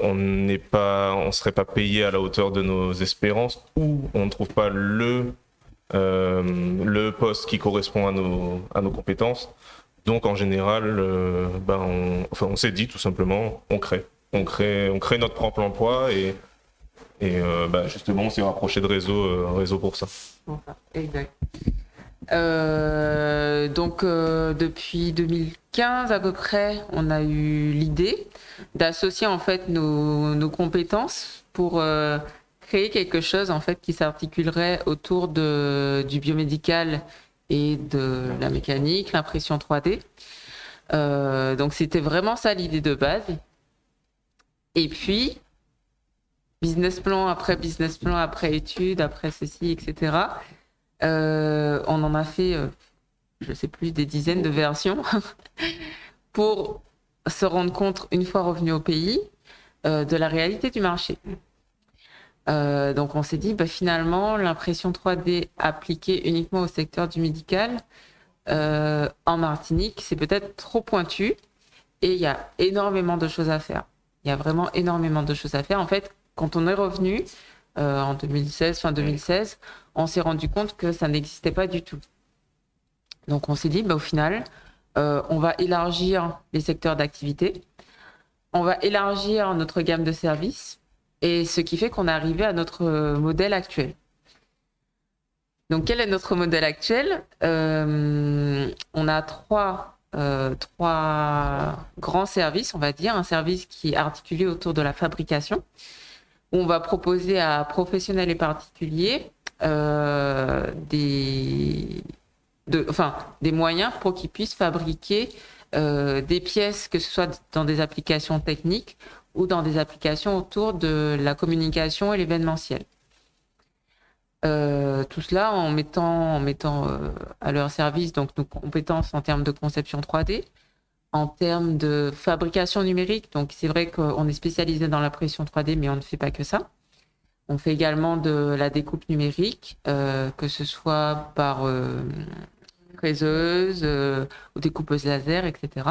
S2: serait pas payé à la hauteur de nos espérances, ou on ne trouve pas le poste qui correspond à nos compétences. Donc en général, on s'est dit tout simplement, on crée notre propre emploi et justement on s'est rapproché de réseau pour ça.
S1: Exact. Donc depuis 2015 à peu près, on a eu l'idée d'associer en fait nos compétences pour créer quelque chose en fait qui s'articulerait autour du biomédical et de la mécanique, l'impression 3D. Donc c'était vraiment ça l'idée de base. Et puis, business plan après études, après ceci, etc. On en a fait, je sais plus, des dizaines de versions pour se rendre compte, une fois revenu au pays, de la réalité du marché. Donc on s'est dit, finalement, l'impression 3D appliquée uniquement au secteur du médical, en Martinique, c'est peut-être trop pointu et il y a énormément de choses à faire. Il y a vraiment énormément de choses à faire. En fait, quand on est revenu en 2016, fin 2016, on s'est rendu compte que ça n'existait pas du tout. Donc on s'est dit, au final, on va élargir les secteurs d'activité, on va élargir notre gamme de services, et ce qui fait qu'on est arrivé à notre modèle actuel. Donc quel est notre modèle actuel ? On a trois grands services, on va dire. Un service qui est articulé autour de la fabrication, où on va proposer à professionnels et particuliers des moyens pour qu'ils puissent fabriquer des pièces, que ce soit dans des applications techniques ou dans des applications autour de la communication et l'événementiel. Tout cela en mettant à leur service donc nos compétences en termes de conception 3D, en termes de fabrication numérique. Donc c'est vrai qu'on est spécialisé dans l'impression 3D, mais on ne fait pas que ça. On fait également de la découpe numérique, que ce soit par fraiseuse ou découpeuse laser, etc.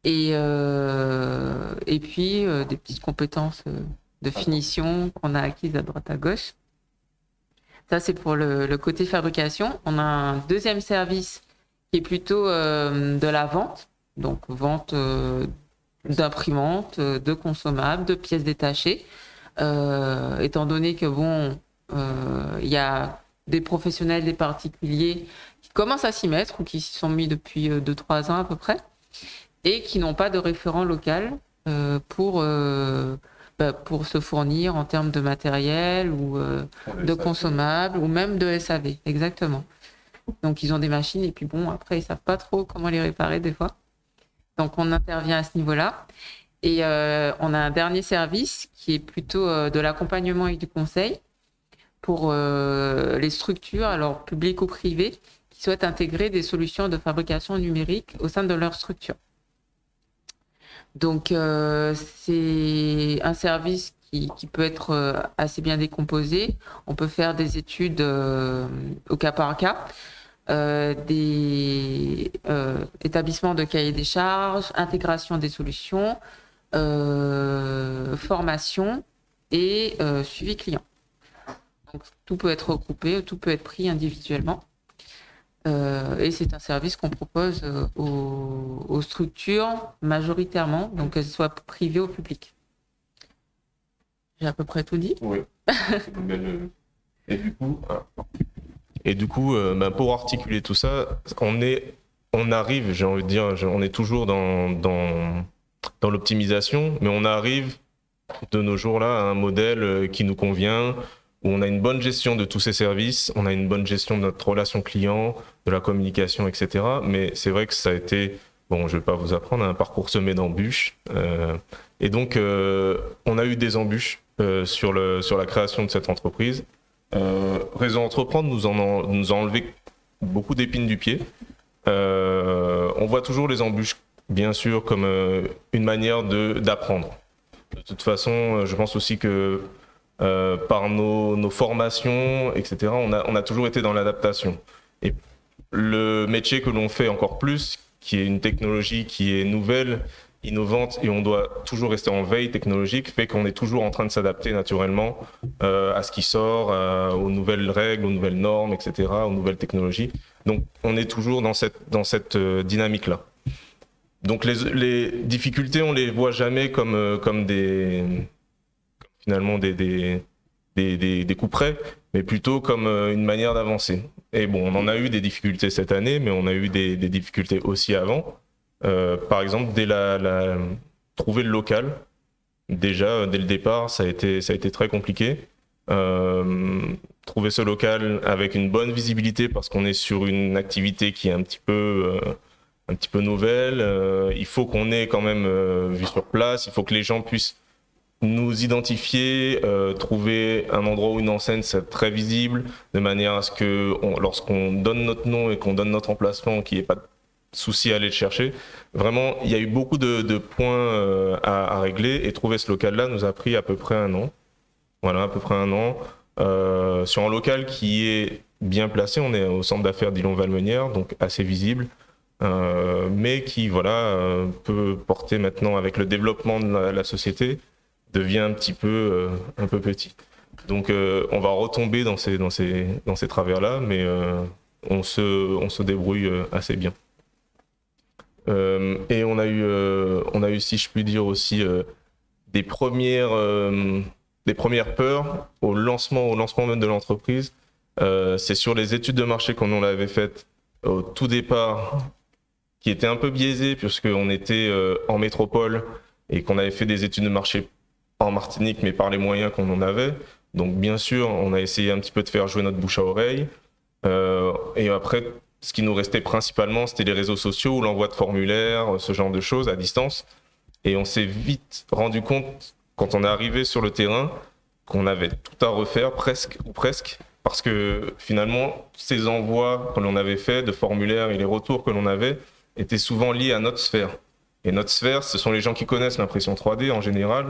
S1: Et puis des petites compétences de finition qu'on a acquises à droite à gauche. Ça, c'est pour le côté fabrication. On a un deuxième service qui est plutôt de la vente, donc vente d'imprimantes, de consommables, de pièces détachées, étant donné que il y a des professionnels, des particuliers qui commencent à s'y mettre ou qui s'y sont mis depuis 2-3 ans à peu près et qui n'ont pas de référent local pour se fournir en termes de matériel ou de consommables ou même de SAV, exactement. Donc ils ont des machines et puis après ils savent pas trop comment les réparer des fois. Donc on intervient à ce niveau-là. Et on a un dernier service qui est plutôt de l'accompagnement et du conseil pour les structures, alors publiques ou privées, qui souhaitent intégrer des solutions de fabrication numérique au sein de leur structure. Donc c'est un service qui peut être assez bien décomposé. On peut faire des études au cas par cas, des établissements de cahiers des charges, intégration des solutions, formation et suivi client. Donc, tout peut être regroupé, tout peut être pris individuellement. Et c'est un service qu'on propose aux structures majoritairement, donc qu'elles soient privées ou publiques. J'ai à peu près tout dit.
S2: Oui. Et du coup, pour articuler tout ça, on arrive, j'ai envie de dire, on est toujours dans l'optimisation, mais on arrive de nos jours là à un modèle qui nous convient, où on a une bonne gestion de tous ces services, on a une bonne gestion de notre relation client, de la communication, etc. Mais c'est vrai que ça a été, je ne vais pas vous apprendre, un parcours semé d'embûches. Et donc, on a eu des embûches sur la création de cette entreprise. Réseau Entreprendre nous a enlevé beaucoup d'épines du pied. On voit toujours les embûches, bien sûr, comme une manière d'apprendre. De toute façon, je pense aussi que par nos formations, etc., on a toujours été dans l'adaptation. Et le métier que l'on fait encore plus, qui est une technologie qui est nouvelle, innovante, et on doit toujours rester en veille technologique, fait qu'on est toujours en train de s'adapter naturellement à ce qui sort, aux nouvelles règles, aux nouvelles normes, etc., aux nouvelles technologies. Donc on est toujours dans cette dynamique-là. Donc les difficultés, on les voit jamais comme finalement des coups près, mais plutôt comme une manière d'avancer. Et on en a eu des difficultés cette année, mais on a eu des difficultés aussi avant. Par exemple, dès trouver le local, déjà dès le départ, ça a été très compliqué. Trouver ce local avec une bonne visibilité, parce qu'on est sur une activité qui est un petit peu
S5: un petit peu nouvelle. Il faut qu'on ait quand même vu sur place. Il faut que les gens puissent nous identifier, trouver un endroit où une enseigne c'est très visible, de manière à ce que lorsqu'on donne notre nom et qu'on donne notre emplacement, qu'il n'y ait pas de souci à aller le chercher. Vraiment, il y a eu beaucoup de points à régler, et trouver ce local-là nous a pris à peu près 1 an. Voilà, à peu près 1 an. Sur un local qui est bien placé, on est au centre d'affaires d'Illon-Valmenière, donc assez visible. Mais qui peut porter maintenant, avec le développement de la société, devient un peu petit. Donc on va retomber dans ces travers-là, mais on se débrouille assez bien. Et on a eu, si je puis dire aussi, des premières peurs au lancement même de l'entreprise. C'est sur les études de marché qu'on avait faites au tout départ, qui étaient un peu biaisées puisqu'on était en métropole et qu'on avait fait des études de marché en Martinique, mais par les moyens qu'on en avait. Donc bien sûr, on a essayé un petit peu de faire jouer notre bouche à oreille. Et après, ce qui nous restait principalement, c'était les réseaux sociaux ou l'envoi de formulaires, ce genre de choses à distance. Et on s'est vite rendu compte, quand on est arrivé sur le terrain, qu'on avait tout à refaire, presque, parce que finalement, ces envois que l'on avait faits de formulaires et les retours que l'on avait étaient souvent liés à notre sphère. Et notre sphère, ce sont les gens qui connaissent l'impression 3D en général,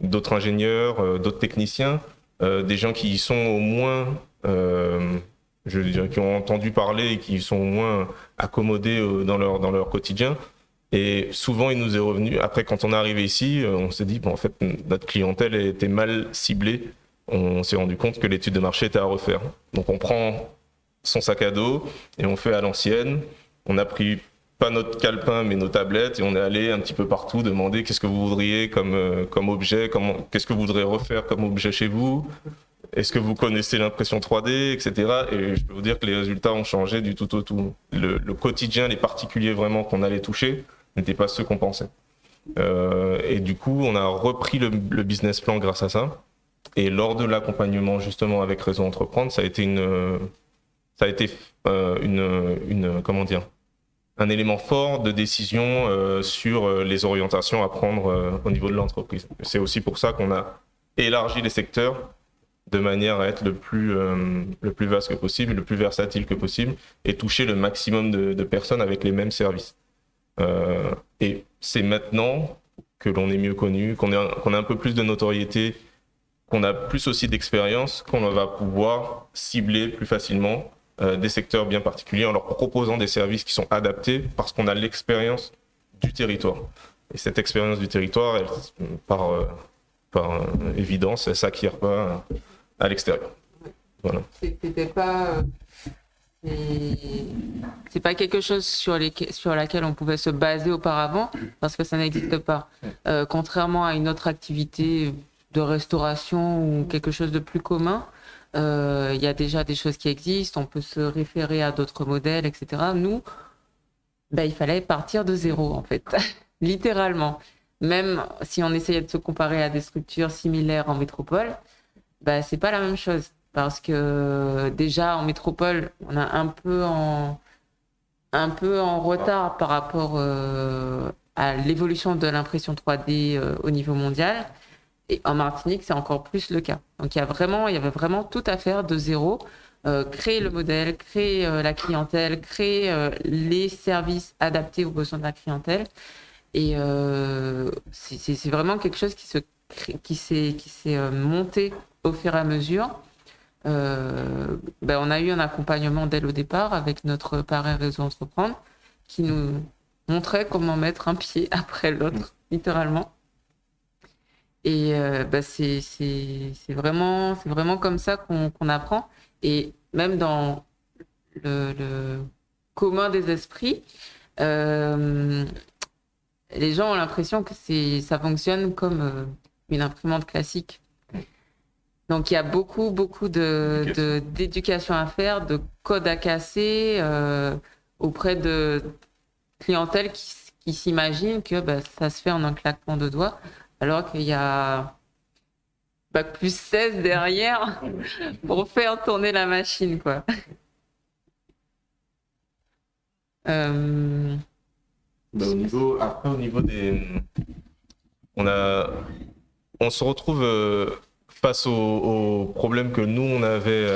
S5: d'autres ingénieurs, d'autres techniciens, des gens qui y sont au moins, je dirais, qui ont entendu parler et qui sont au moins accommodés dans leur quotidien. Et souvent, il nous est revenu, après quand on est arrivé ici, on s'est dit, bon, en fait, notre clientèle était mal ciblée. On s'est rendu compte que l'étude de marché était à refaire. Donc on prend son sac à dos et on fait à l'ancienne. On a pris pas notre calepin mais nos tablettes et on est allé un petit peu partout demander qu'est-ce que vous voudriez comme objet, qu'est-ce que vous voudriez refaire comme objet chez vous, est-ce que vous connaissez l'impression 3D, etc. Et je peux vous dire que les résultats ont changé du tout au tout. Le quotidien, les particuliers vraiment qu'on allait toucher n'étaient pas ceux qu'on pensait. Et du coup, on a repris le business plan grâce à ça. Et lors de l'accompagnement justement avec Réseau Entreprendre, ça a été un élément fort de décision sur les orientations à prendre au niveau de l'entreprise. C'est aussi pour ça qu'on a élargi les secteurs de manière à être le plus vaste que possible, le plus versatile que possible, et toucher le maximum de personnes avec les mêmes services. Et c'est maintenant que l'on est mieux connu, qu'on a un peu plus de notoriété, qu'on a plus aussi d'expérience, qu'on va pouvoir cibler plus facilement des secteurs bien particuliers en leur proposant des services qui sont adaptés parce qu'on a l'expérience du territoire. Et cette expérience du territoire, elle, par évidence, elle s'acquiert pas à l'extérieur. Voilà.
S1: C'est pas quelque chose sur laquelle on pouvait se baser auparavant parce que ça n'existe pas. Contrairement à une autre activité de restauration ou quelque chose de plus commun, il y a déjà des choses qui existent, on peut se référer à d'autres modèles, etc. Nous, il fallait partir de zéro en fait, littéralement. Même si on essayait de se comparer à des structures similaires en métropole, c'est pas la même chose. Parce que déjà en métropole, on est un peu en retard par rapport à l'évolution de l'impression 3D au niveau mondial. Et en Martinique, c'est encore plus le cas. Donc il y avait vraiment tout à faire de zéro. Créer le modèle, créer la clientèle, créer les services adaptés aux besoins de la clientèle. Et c'est vraiment quelque chose qui s'est monté au fur et à mesure. On a eu un accompagnement dès le départ avec notre parrain Réseau Entreprendre qui nous montrait comment mettre un pied après l'autre, littéralement. Et c'est vraiment comme ça qu'on apprend. Et même dans le commun des esprits, les gens ont l'impression que ça fonctionne comme une imprimante classique. Donc, il y a beaucoup d'éducation à faire, de code à casser auprès de clientèle qui s'imagine que ça se fait en un claquement de doigts, alors qu'il y a Bac+16 derrière pour faire tourner la machine, quoi.
S5: Après, au niveau des... On se retrouve face aux problèmes que nous, on avait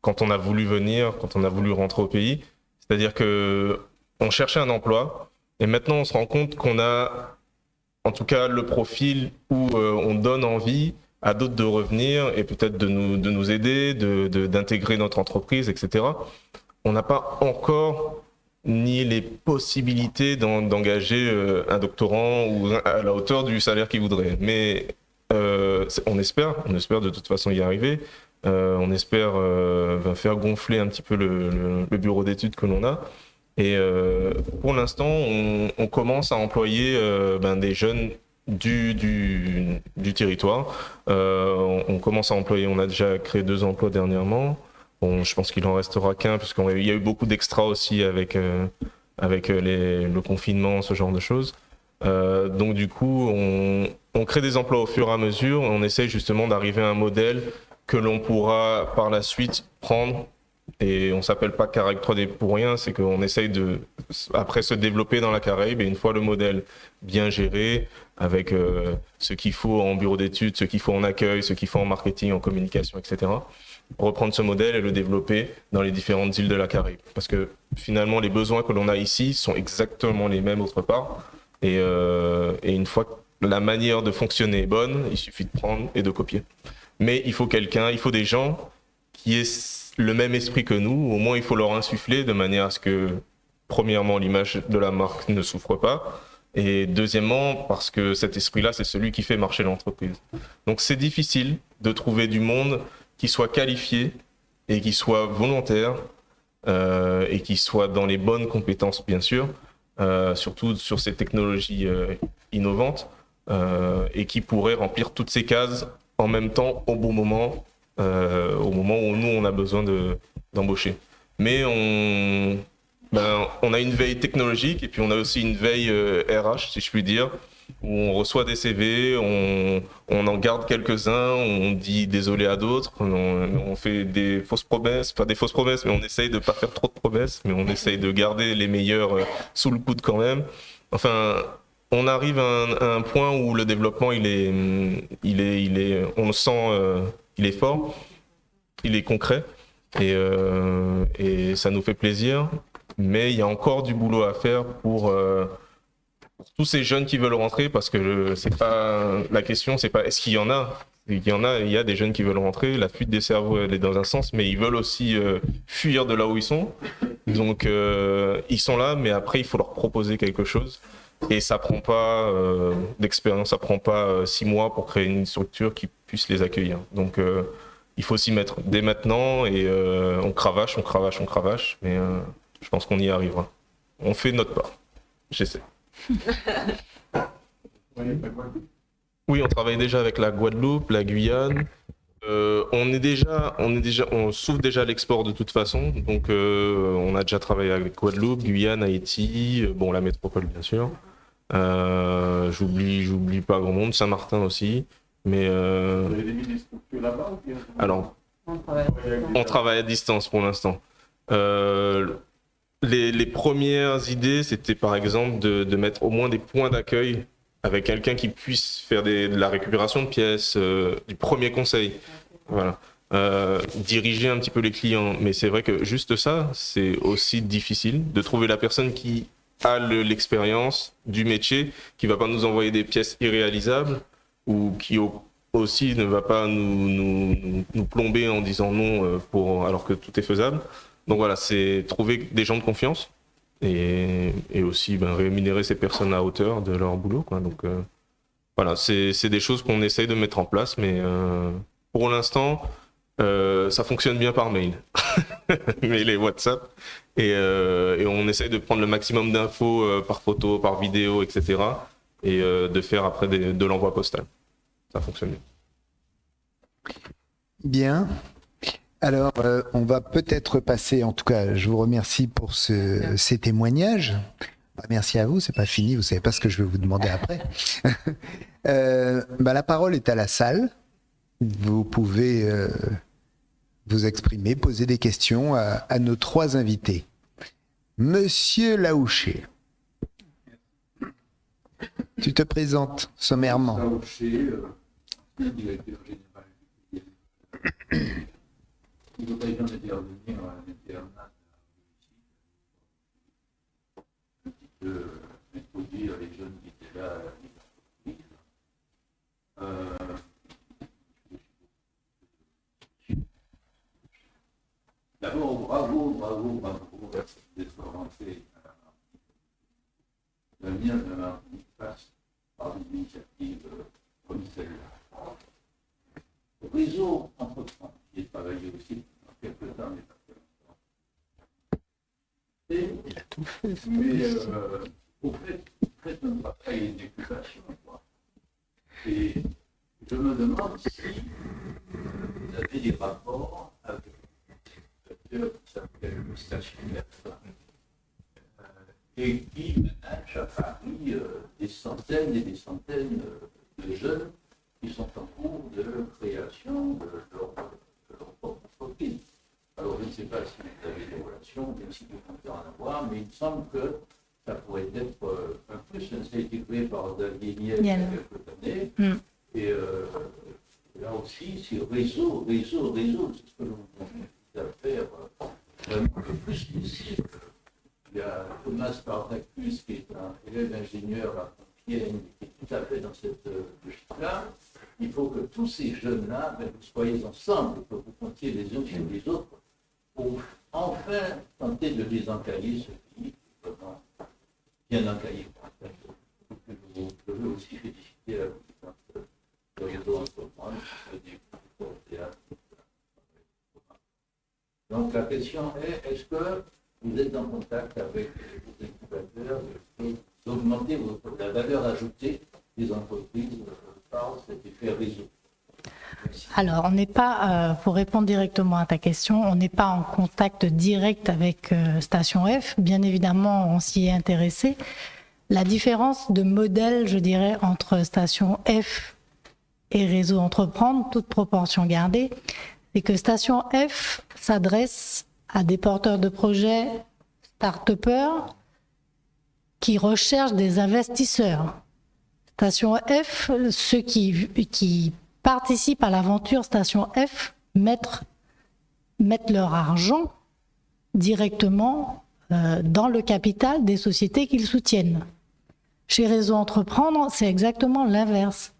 S5: quand on a voulu venir, quand on a voulu rentrer au pays. C'est-à-dire que on cherchait un emploi et maintenant on se rend compte qu'on a, en tout cas, le profil où on donne envie à d'autres de revenir et peut-être de nous aider, d'intégrer notre entreprise, etc. On n'a pas encore ni les possibilités d'engager un doctorant ou à la hauteur du salaire qu'il voudrait. Mais on espère de toute façon y arriver. On espère faire gonfler un petit peu le bureau d'études que l'on a. Et pour l'instant, on commence à employer des jeunes du territoire. On commence à employer, on a déjà créé 2 emplois dernièrement. Bon, je pense qu'il en restera qu'un, puisqu'il y a eu beaucoup d'extras aussi avec le confinement, ce genre de choses. Donc du coup, on crée des emplois au fur et à mesure. On essaye justement d'arriver à un modèle que l'on pourra par la suite prendre. Et on s'appelle pas Caraïbes 3D pour rien, c'est qu'on essaye de après se développer dans la Caraïbe, et une fois le modèle bien géré, avec ce qu'il faut en bureau d'études, ce qu'il faut en accueil, ce qu'il faut en marketing, en communication, etc., reprendre ce modèle et le développer dans les différentes îles de la Caraïbe. Parce que finalement, les besoins que l'on a ici sont exactement les mêmes autre part. Et une fois que la manière de fonctionner est bonne, il suffit de prendre et de copier. Mais il faut des gens qui aient le même esprit que nous. Au moins, il faut leur insuffler de manière à ce que, premièrement, l'image de la marque ne souffre pas. Et deuxièmement, parce que cet esprit-là, c'est celui qui fait marcher l'entreprise. Donc c'est difficile de trouver du monde qui soit qualifié et qui soit volontaire et qui soit dans les bonnes compétences, bien sûr, surtout sur ces technologies innovantes et qui pourrait remplir toutes ces cases en même temps au bon moment, au moment où nous, on a besoin d'embaucher. Mais on a une veille technologique et puis on a aussi une veille RH, si je puis dire, où on reçoit des CV, on en garde quelques-uns, on dit désolé à d'autres, on fait des fausses promesses, pas des fausses promesses, mais on essaye de pas faire trop de promesses, mais on essaye de garder les meilleurs sous le coude quand même. Enfin, on arrive à un point où le développement, on le sent, il est fort, il est concret et ça nous fait plaisir. Mais il y a encore du boulot à faire pour tous ces jeunes qui veulent rentrer, parce que c'est pas la question, c'est pas est-ce qu'il y en a. Il y a des jeunes qui veulent rentrer. La fuite des cerveaux, elle est dans un sens, mais ils veulent aussi fuir de là où ils sont. Donc ils sont là, mais après il faut leur proposer quelque chose. Et ça prend pas d'expérience, ça prend pas 6 mois pour créer une structure qui puisse les accueillir. Donc il faut s'y mettre dès maintenant et on cravache, mais je pense qu'on y arrivera. On fait notre part. J'essaie. Oui, on travaille déjà avec la Guadeloupe, la Guyane. On s'ouvre déjà à l'export de toute façon. Donc, on a déjà travaillé avec Guadeloupe, Guyane, Haïti, la métropole bien sûr. J'oublie pas grand monde, Saint-Martin aussi. Mais vous avez des structures là-bas? Alors, on travaille à distance pour l'instant. Les premières idées, c'était par exemple de mettre au moins des points d'accueil avec quelqu'un qui puisse faire de la récupération de pièces, du premier conseil, voilà. Diriger un petit peu les clients. Mais c'est vrai que juste ça, c'est aussi difficile de trouver la personne qui a l'expérience du métier, qui va pas nous envoyer des pièces irréalisables ou qui aussi ne va pas nous plomber en disant non alors que tout est faisable. Donc voilà, c'est trouver des gens de confiance et aussi rémunérer ces personnes à hauteur de leur boulot, quoi. Donc voilà, c'est des choses qu'on essaye de mettre en place, mais pour l'instant, ça fonctionne bien par mail, mail et WhatsApp, et on essaye de prendre le maximum d'infos par photo, par vidéo, etc. et de faire après de l'envoi postal. Ça fonctionne bien.
S3: Bien. Alors, on va peut-être passer, en tout cas, je vous remercie pour ces témoignages. Merci à vous, c'est pas fini, vous savez pas ce que je vais vous demander après. La parole est à la salle. Vous pouvez vous exprimer, poser des questions à nos 3 invités. Monsieur Laouché. Tu te présentes sommairement.
S6: Directeur général eu l'occasion d'intervenir à l'internat un petit peu introduire les jeunes qui étaient là. D'abord, bravo d'être rentré à l'avenir de la face par une initiative comme celle-là. Le réseau entreprend, qui est travaillé aussi dans quelques temps, mais pas très longtemps. Mais au fait, faites un travail d'incubation. Et je me demande si vous avez des rapports avec un acteur qui s'appelle le stationnaire et qui manage à Paris des centaines et des centaines de jeunes qui sont en cours de création de leur propre entreprise. Alors, je ne sais pas si vous avez des relations, même si vous comptez en avoir, mais il me semble que ça pourrait être un plus. Ça a été créé par Xavier Niel il y a quelques années. Et là aussi, c'est réseau, c'est ce que nous devons faire vraiment le plus possible. Il y a Thomas Spartacus, qui est un élève ingénieur à Compiègne, qui est tout à fait dans cette logique-là. Il faut que tous ces jeunes-là, vous soyez ensemble, que vous comptiez les uns sur les autres, pour enfin tenter de les encailler, ce qui est bien encaillé. Je veux aussi féliciter la présidente de réseau entreprendre. Donc la question est, est-ce que vous êtes en contact avec vos incubateurs d'augmenter la valeur ajoutée des entreprises par cet effet réseau?
S4: Alors, on n'est pas, pour répondre directement à ta question, on n'est pas en contact direct avec Station F. Bien évidemment, on s'y est intéressé. La différence de modèle, je dirais, entre Station F et Réseau Entreprendre, toute proportion gardée, c'est que Station F s'adresse à des porteurs de projets start-upers qui recherchent des investisseurs. Station F, ceux qui participent à l'aventure Station F mettent leur argent directement dans le capital des sociétés qu'ils soutiennent. Chez Réseau Entreprendre, c'est exactement l'inverse.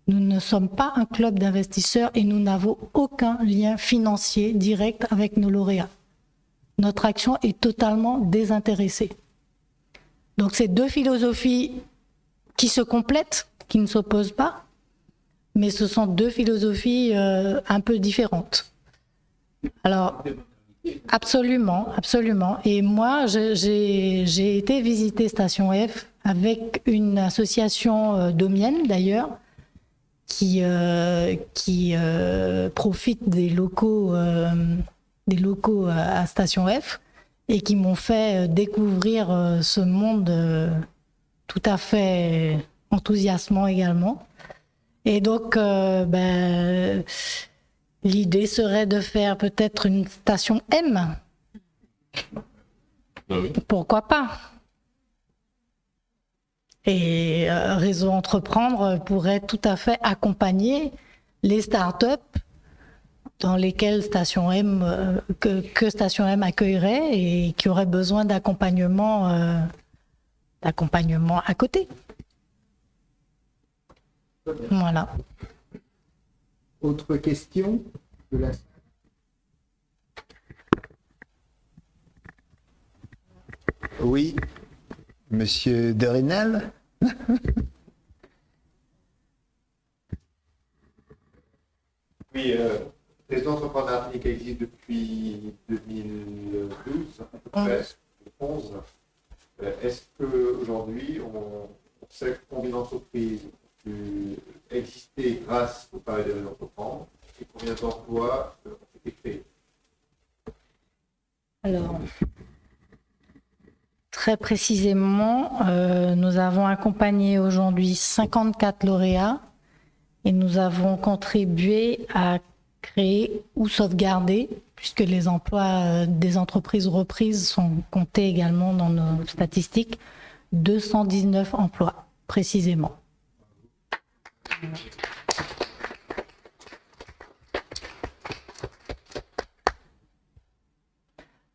S4: Nous ne sommes pas un club d'investisseurs et nous n'avons aucun lien financier direct avec nos lauréats. Notre action est totalement désintéressée. Donc c'est deux philosophies qui se complètent, qui ne s'opposent pas, mais ce sont deux philosophies un peu différentes. Alors, absolument. Et moi, j'ai été visiter Station F avec une association domienne, d'ailleurs, qui profite des locaux à Station F et qui m'ont fait découvrir ce monde tout à fait enthousiasmant également. Et donc, l'idée serait de faire peut-être une station M. Pourquoi pas? Et Réseau Entreprendre pourrait tout à fait accompagner les startups dans lesquelles Station M, que Station M accueillerait et qui auraient besoin d'accompagnement à côté. Voilà.
S3: Autre question de la... Oui, Monsieur de Rênal.
S7: Oui, Réseau Entreprendre Martinique existe depuis 2012, à peu près, 2011. Est-ce qu'aujourd'hui, on sait combien d'entreprises ont pu exister grâce au travail de Réseau Entreprendre et combien d'emplois ont été créés?
S4: Alors, très précisément, nous avons accompagné aujourd'hui 54 lauréats et nous avons contribué à créer ou sauvegarder, puisque les emplois des entreprises reprises sont comptés également dans nos statistiques, 219 emplois. précisément.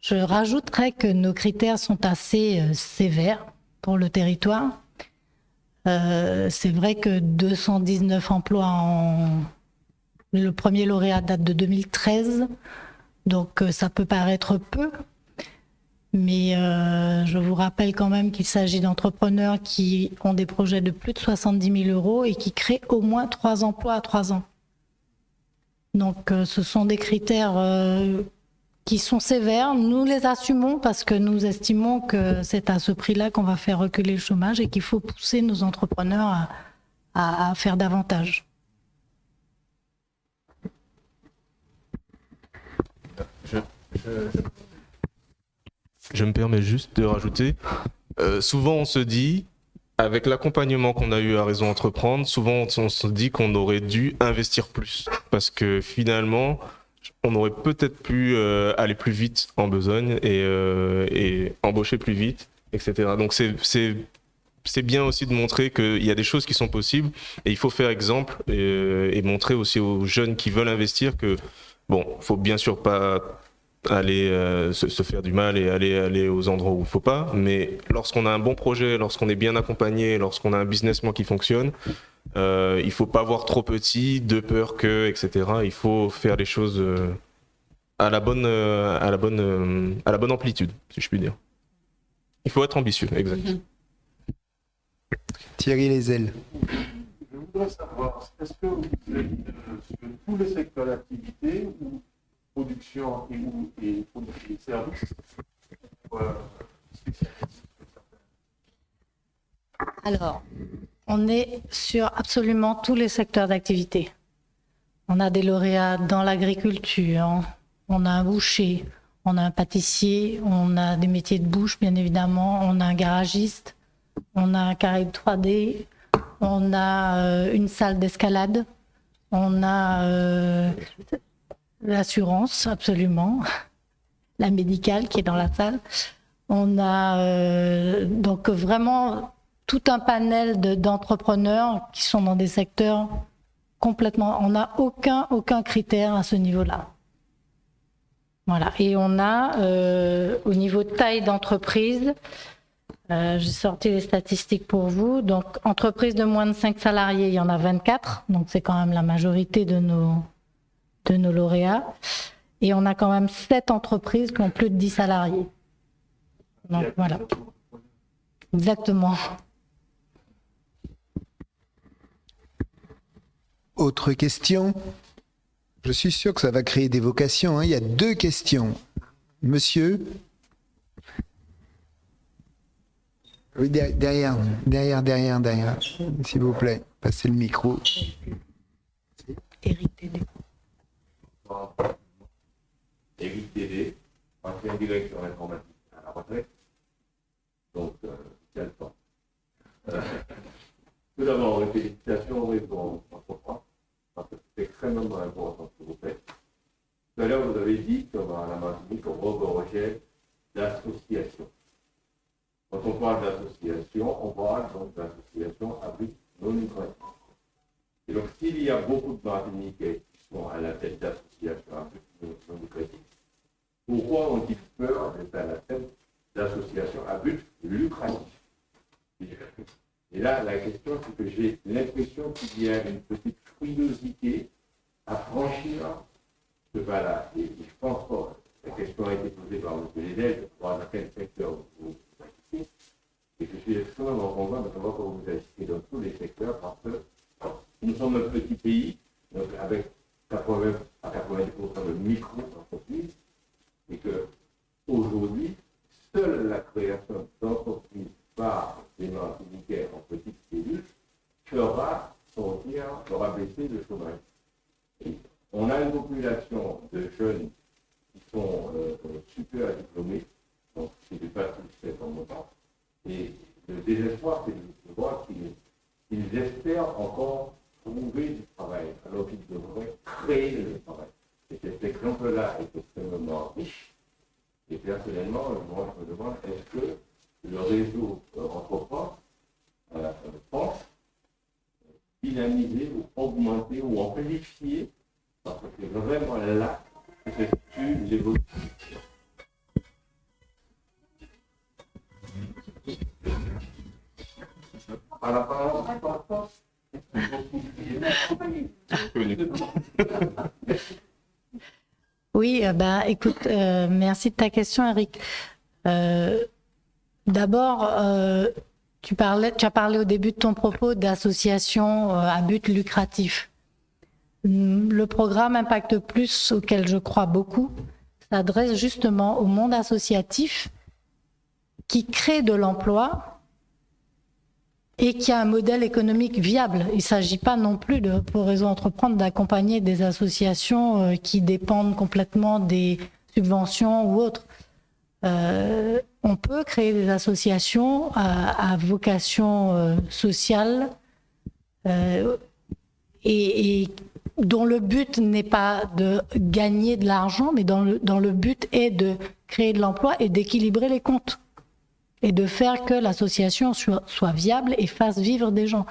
S4: Je rajouterais que nos critères sont assez sévères pour le territoire. C'est vrai que 219 emplois le premier lauréat date de 2013, donc ça peut paraître peu, mais je vous rappelle quand même qu'il s'agit d'entrepreneurs qui ont des projets de plus de 70 000 euros et qui créent au moins 3 emplois à 3 ans. Donc ce sont des critères qui sont sévères. Nous les assumons parce que nous estimons que c'est à ce prix-là qu'on va faire reculer le chômage et qu'il faut pousser nos entrepreneurs à faire davantage.
S5: Je me permets juste de rajouter, souvent on se dit, avec l'accompagnement qu'on a eu à Réseau Entreprendre, souvent on se dit qu'on aurait dû investir plus, parce que finalement, on aurait peut-être pu aller plus vite en besogne et embaucher plus vite, etc. Donc c'est bien aussi de montrer qu'il y a des choses qui sont possibles et il faut faire exemple et montrer aussi aux jeunes qui veulent investir que, bon, faut bien sûr pas aller se faire du mal et aller aux endroits où il faut pas, mais lorsqu'on a un bon projet, lorsqu'on est bien accompagné, lorsqu'on a un business plan qui fonctionne, il faut pas voir trop petit, de peur que, etc. Il faut faire les choses à la bonne amplitude, si je puis dire. Il faut être ambitieux, exact.
S3: Thierry Lézel.
S6: Je voudrais savoir, est-ce que vous êtes sur tous les secteurs d'activité ou production et services
S4: Alors, on est sur absolument tous les secteurs d'activité. On a des lauréats dans l'agriculture, on a un boucher, on a un pâtissier, on a des métiers de bouche, bien évidemment, on a un garagiste, on a un Caraïbe 3D, on a une salle d'escalade, on a l'assurance, absolument, la médicale qui est dans la salle. On a donc vraiment tout un panel d'entrepreneurs qui sont dans des secteurs complètement... On n'a aucun critère à ce niveau-là. Voilà. Et on a, au niveau de taille d'entreprise, j'ai sorti les statistiques pour vous. Donc, entreprises de moins de 5 salariés, il y en a 24. Donc, c'est quand même la majorité de nos lauréats. Et on a quand même 7 entreprises qui ont plus de 10 salariés. Donc, voilà. Exactement.
S3: Autre question? Je suis sûr que ça va créer des vocations, hein. Il y a 2 questions. Monsieur? Oui, derrière. S'il vous plaît, passez le micro.
S4: Éric Tédé.
S8: Éric Tédé, ancien directeur informatique à la retraite. Donc, il y a le temps. Tout d'abord, les félicitations au Réseau Entreprendre, parce que c'est extrêmement important ce que vous faites. Tout à l'heure, vous avez dit que la Martinique, on regorgeait d'associations. Quand on parle d'associations, on parle donc d'associations à but non lucratif. Et donc, s'il y a beaucoup de Martiniquais qui sont à la tête d'associations à but non lucratif, pourquoi ont-ils peur d'être à la tête d'associations à but lucratif? Et là, la question, c'est que j'ai l'impression qu'il y a une petite frilosité à franchir ce pas-là. Et je pense que la question a été posée par M. Lédel, de voir dans quel secteur vous agissez. Et je suis extrêmement content de savoir que vous agissez dans tous les secteurs, parce que nous sommes un petit pays, donc avec 80 à 90% de micro-entreprises, et que aujourd'hui, seule la création d'entreprises par des Martiniquais en petites cellules fera baisser le chômage. Et on a une population de jeunes qui sont super diplômés, donc c'est du pas tout fait en montant. Et le désespoir, c'est de voir qu'ils espèrent encore trouver du travail, alors qu'ils devraient créer le travail. Et cet exemple-là est extrêmement riche. Et personnellement, moi, je me demande, est-ce que le réseau Entreprendre pense dynamiser ou augmenter ou amplifier, parce que c'est vraiment là que se situe l'évolution. À la parole,
S4: Oui, écoute, merci de ta question, Eric. D'abord, tu as parlé au début de ton propos d'associations à but lucratif. Le programme Impact Plus, auquel je crois beaucoup, s'adresse justement au monde associatif qui crée de l'emploi et qui a un modèle économique viable. Il ne s'agit pas non plus, pour Réseau Entreprendre, d'accompagner des associations qui dépendent complètement des subventions ou autres. On peut créer des associations à vocation sociale et dont le but n'est pas de gagner de l'argent, mais dont le but est de créer de l'emploi et d'équilibrer les comptes et de faire que l'association soit viable et fasse vivre des gens.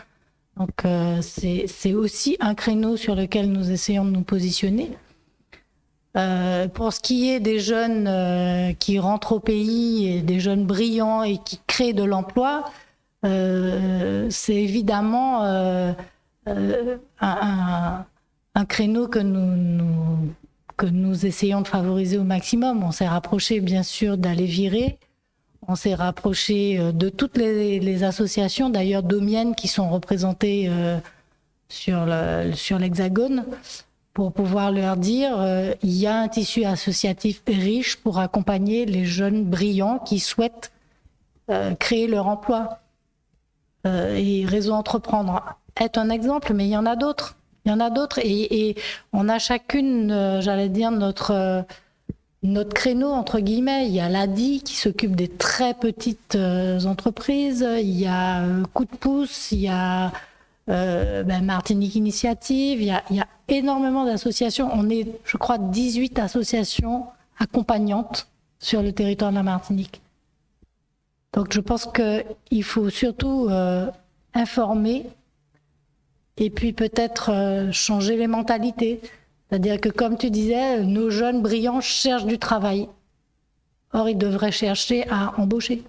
S4: Donc c'est aussi un créneau sur lequel nous essayons de nous positionner. Pour ce qui est des jeunes qui rentrent au pays, et des jeunes brillants et qui créent de l'emploi, c'est évidemment un créneau que nous essayons de favoriser au maximum. On s'est rapproché bien sûr d'Aller Virer, on s'est rapproché de toutes les associations, d'ailleurs domiennes, qui sont représentées sur l'Hexagone, pour pouvoir leur dire il y a un tissu associatif riche pour accompagner les jeunes brillants qui souhaitent créer leur emploi. Et Réseau Entreprendre est un exemple, mais il y en a d'autres. Il y en a d'autres et on a chacune, j'allais dire, notre créneau, entre guillemets. Il y a l'ADI qui s'occupe des très petites entreprises, il y a Coup de pouce, il y a Martinique Initiative, il y a énormément d'associations. On est, je crois, 18 associations accompagnantes sur le territoire de la Martinique. Donc je pense qu'il faut surtout informer et puis peut-être changer les mentalités. C'est-à-dire que, comme tu disais, nos jeunes brillants cherchent du travail. Or, ils devraient chercher à embaucher.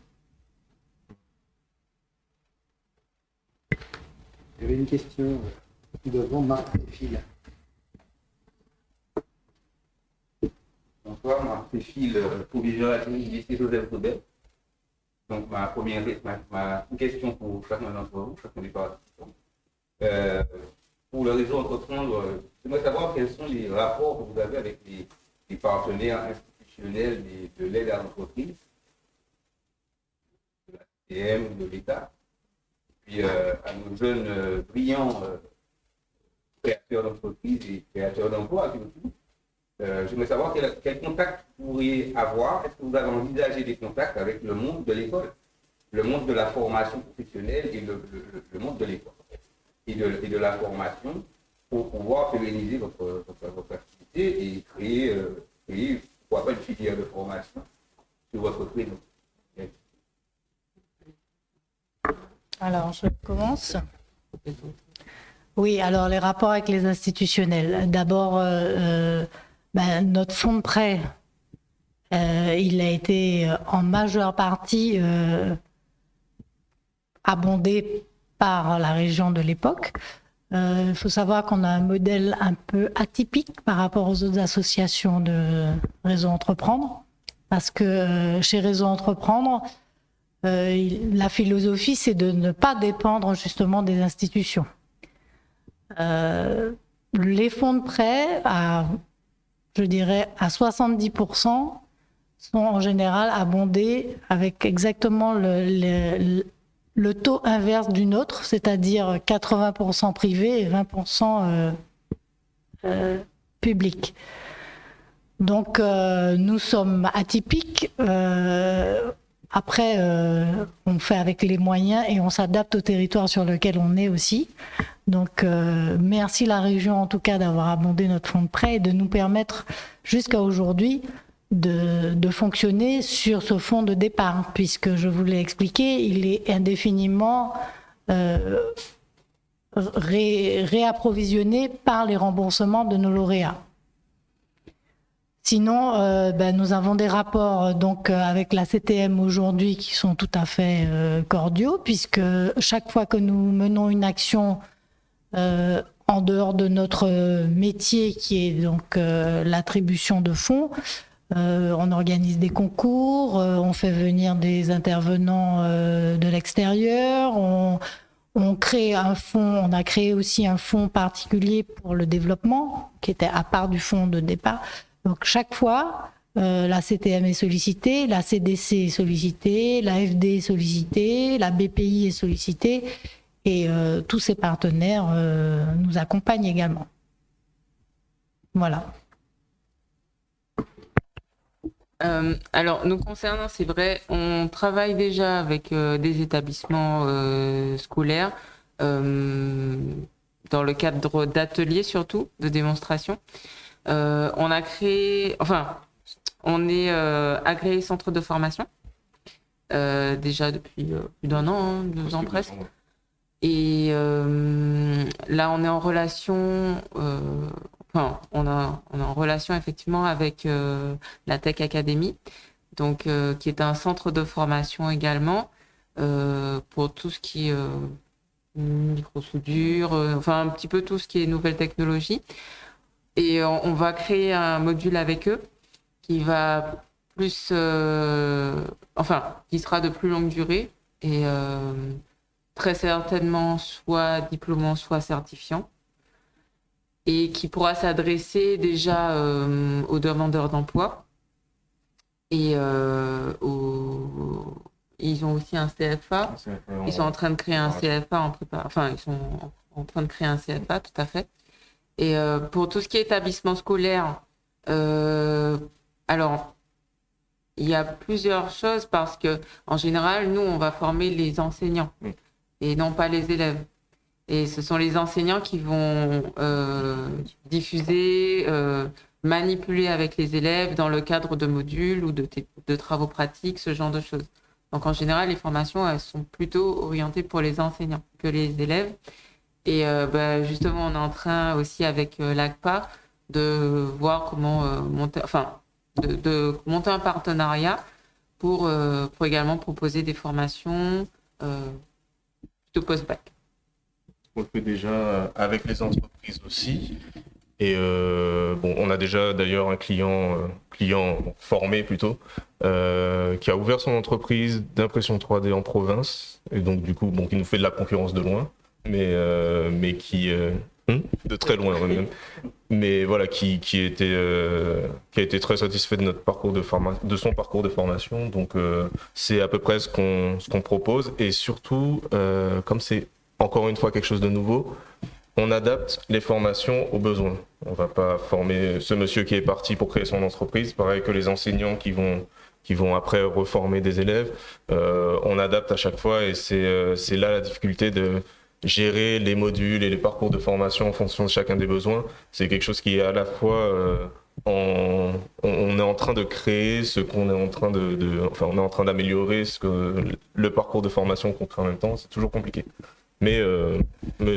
S9: J'avais une question devant Marc Téfil.
S10: Bonsoir, Marc Téfil, proviseur à l'Université Joseph Joubert. Donc, ma question pour chacun d'entre vous, chacun des participants. Pour le Réseau Entreprendre, j'aimerais savoir quels sont les rapports que vous avez avec les partenaires institutionnels de l'aide à l'entreprise, de la CTM ou de l'État, puis à nos jeunes brillants créateurs d'entreprises et créateurs d'emplois, surtout. J'aimerais savoir quel contact vous pourriez avoir. Est-ce que vous avez envisagé des contacts avec le monde de l'école, le monde de la formation professionnelle et le monde de l'école et de la formation pour pouvoir pérenniser votre activité et créer pourquoi pas une filière de formation sur votre créneau.
S4: Alors, je commence. Oui, alors les rapports avec les institutionnels. D'abord, notre fonds de prêt, il a été en majeure partie abondé par la région de l'époque. Il faut savoir qu'on a un modèle un peu atypique par rapport aux autres associations de Réseau Entreprendre, parce que chez Réseau Entreprendre, la philosophie, c'est de ne pas dépendre justement des institutions. Les fonds de prêt, je dirais à 70%, sont en général abondés avec exactement le taux inverse du nôtre, c'est-à-dire 80% privé et 20% public. Donc nous sommes atypiques. Après, on fait avec les moyens et on s'adapte au territoire sur lequel on est aussi. Donc merci la région en tout cas d'avoir abondé notre fonds de prêt et de nous permettre jusqu'à aujourd'hui de fonctionner sur ce fonds de départ, puisque je vous l'ai expliqué, il est indéfiniment réapprovisionnés par les remboursements de nos lauréats. Sinon, nous avons des rapports avec la CTM aujourd'hui qui sont tout à fait cordiaux, puisque chaque fois que nous menons une action en dehors de notre métier, qui est donc l'attribution de fonds, on organise des concours, on fait venir des intervenants de l'extérieur, on crée un fonds, on a créé aussi un fonds particulier pour le développement, qui était à part du fonds de départ. Donc chaque fois, la CTM est sollicitée, la CDC est sollicitée, la FD est sollicitée, la BPI est sollicitée, et tous ces partenaires nous accompagnent également. Voilà.
S1: Alors, nous concernant, c'est vrai, on travaille déjà avec des établissements scolaires dans le cadre d'ateliers surtout, de démonstrations. On a créé, on est agréé centre de formation déjà depuis plus d'un an, 2 ans presque. Et là, on est en relation, on est en relation effectivement avec la Tech Academy, donc qui est un centre de formation également pour tout ce qui est microsoudure, un petit peu tout ce qui est nouvelles technologies. Et on va créer un module avec eux qui va plus, qui sera de plus longue durée et très certainement soit diplômant, soit certifiant, et qui pourra s'adresser déjà aux demandeurs d'emploi. Et ils ont aussi un CFA. Ils sont en train de créer un CFA en préparation. Ils sont en train de créer un CFA, tout à fait. Et pour tout ce qui est établissement scolaire, alors, il y a plusieurs choses parce que, en général, nous, on va former les enseignants et non pas les élèves. Et ce sont les enseignants qui vont diffuser, manipuler avec les élèves dans le cadre de modules ou de travaux pratiques, ce genre de choses. Donc, en général, les formations, elles sont plutôt orientées pour les enseignants que les élèves. Et justement, on est en train aussi avec l'ACPA de voir comment monter, de monter un partenariat pour également proposer des formations plutôt post-bac.
S5: On le fait déjà avec les entreprises aussi. Et on a déjà d'ailleurs un client formé plutôt, qui a ouvert son entreprise d'impression 3D en province. Et donc du coup, qui nous fait de la concurrence de loin. Mais qui de très loin même, mais voilà, qui a été très satisfait de notre parcours de son parcours de formation. Donc c'est à peu près ce qu'on propose, et surtout comme c'est encore une fois quelque chose de nouveau, on adapte les formations aux besoins. On va pas former ce monsieur qui est parti pour créer son entreprise, pareil que les enseignants qui vont après reformer des élèves. On adapte à chaque fois, et c'est là la difficulté de gérer les modules et les parcours de formation en fonction de chacun des besoins. C'est quelque chose qui est à la fois on est en train de créer ce qu'on est en train on est en train d'améliorer le parcours de formation qu'on crée en même temps. C'est toujours compliqué, mais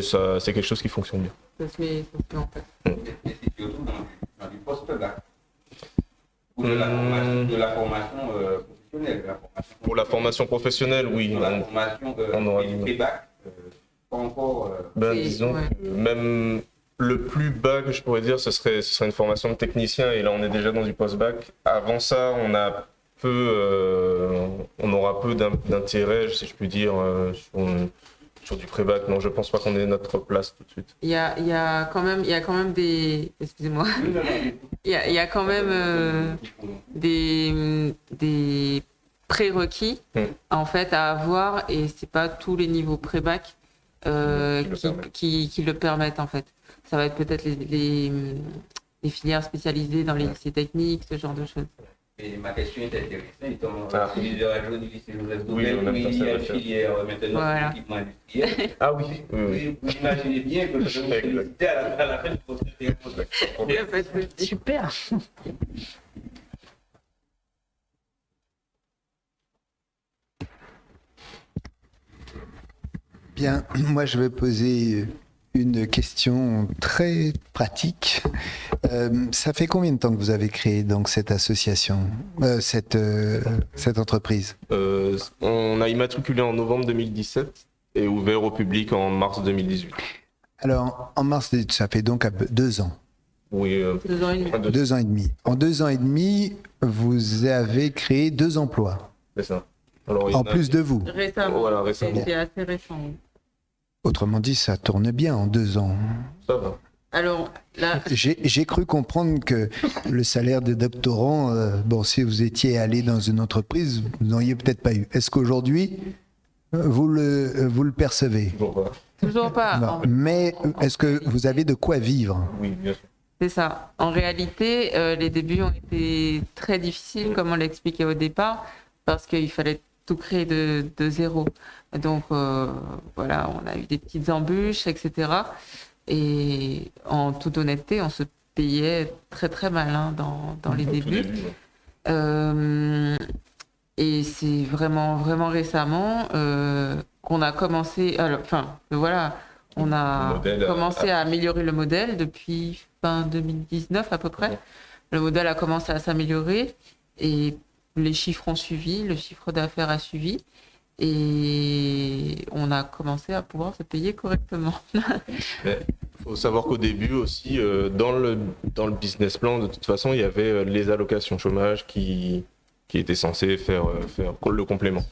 S5: ça, c'est quelque chose qui fonctionne bien.
S1: Ça se met en place.
S10: Et c'est surtout dans du post-bac ou de la formation professionnelle.
S5: Pour la formation professionnelle, oui.
S10: Pour la formation du pré-bac. Pas encore.
S5: Disons, même le plus bas que je pourrais dire, ce serait une formation de technicien, et là on est déjà dans du post-bac. Avant ça, on aura peu d'intérêt, si je puis dire, sur du pré-bac. Non, je pense pas qu'on ait notre place tout de suite.
S1: Il y a quand même des, excusez-moi, il y a quand même des prérequis en fait à avoir, et c'est pas tous les niveaux pré-bac qui le permettent en fait. Ça va être peut-être les filières spécialisées dans les lycées techniques, ce genre de choses.
S10: Et ma question est intéressante. Il y a une filière maintenant d'équipement industriel.
S5: Ah oui.
S10: Vous imaginez bien que je vais solliciter à la fin de votre
S4: Super.
S3: Bien, moi je vais poser une question très pratique. Ça fait combien de temps que vous avez créé donc cette association, cette entreprise?
S5: On a immatriculé en novembre 2017 et ouvert au public en mars 2018.
S3: Alors, en mars, ça fait donc 2 ans.
S5: Oui,
S1: 2 ans et demi.
S3: 2 ans et demi. En 2 ans et demi, vous avez créé 2 emplois.
S5: C'est ça. Alors, il y
S3: En
S5: en a-
S3: plus de vous.
S1: Récemment.
S5: Voilà, récemment.
S1: C'est assez récent. Oui.
S3: Autrement dit, ça tourne bien en 2 ans.
S5: Ça va.
S1: Alors, là,
S3: J'ai cru comprendre que le salaire des doctorants, bon, si vous étiez allé dans une entreprise, vous n'auriez peut-être pas eu. Est-ce qu'aujourd'hui, vous le percevez?
S5: Toujours pas.
S1: toujours pas.
S3: Non. Mais est-ce que vous avez de quoi vivre?
S5: Oui, bien sûr.
S1: C'est ça. En réalité, les débuts ont été très difficiles, comme on l'expliquait au départ, parce qu'il fallait tout créer de zéro. Donc, voilà, on a eu des petites embûches, etc. Et en toute honnêteté, on se payait très très mal hein, dans les
S5: Au tout
S1: débuts.
S5: début, ouais.
S1: Et c'est vraiment, vraiment récemment qu'on a commencé. Alors, enfin, voilà, on
S5: Le
S1: a
S5: modèle
S1: commencé à améliorer le modèle depuis fin 2019 à peu près.
S5: Ouais.
S1: Le modèle a commencé à s'améliorer et les chiffres ont suivi, le chiffre d'affaires a suivi. Et on a commencé à pouvoir se payer correctement.
S5: Il faut savoir qu'au début aussi, dans le business plan, de toute façon, il y avait les allocations chômage qui étaient censées faire le complément.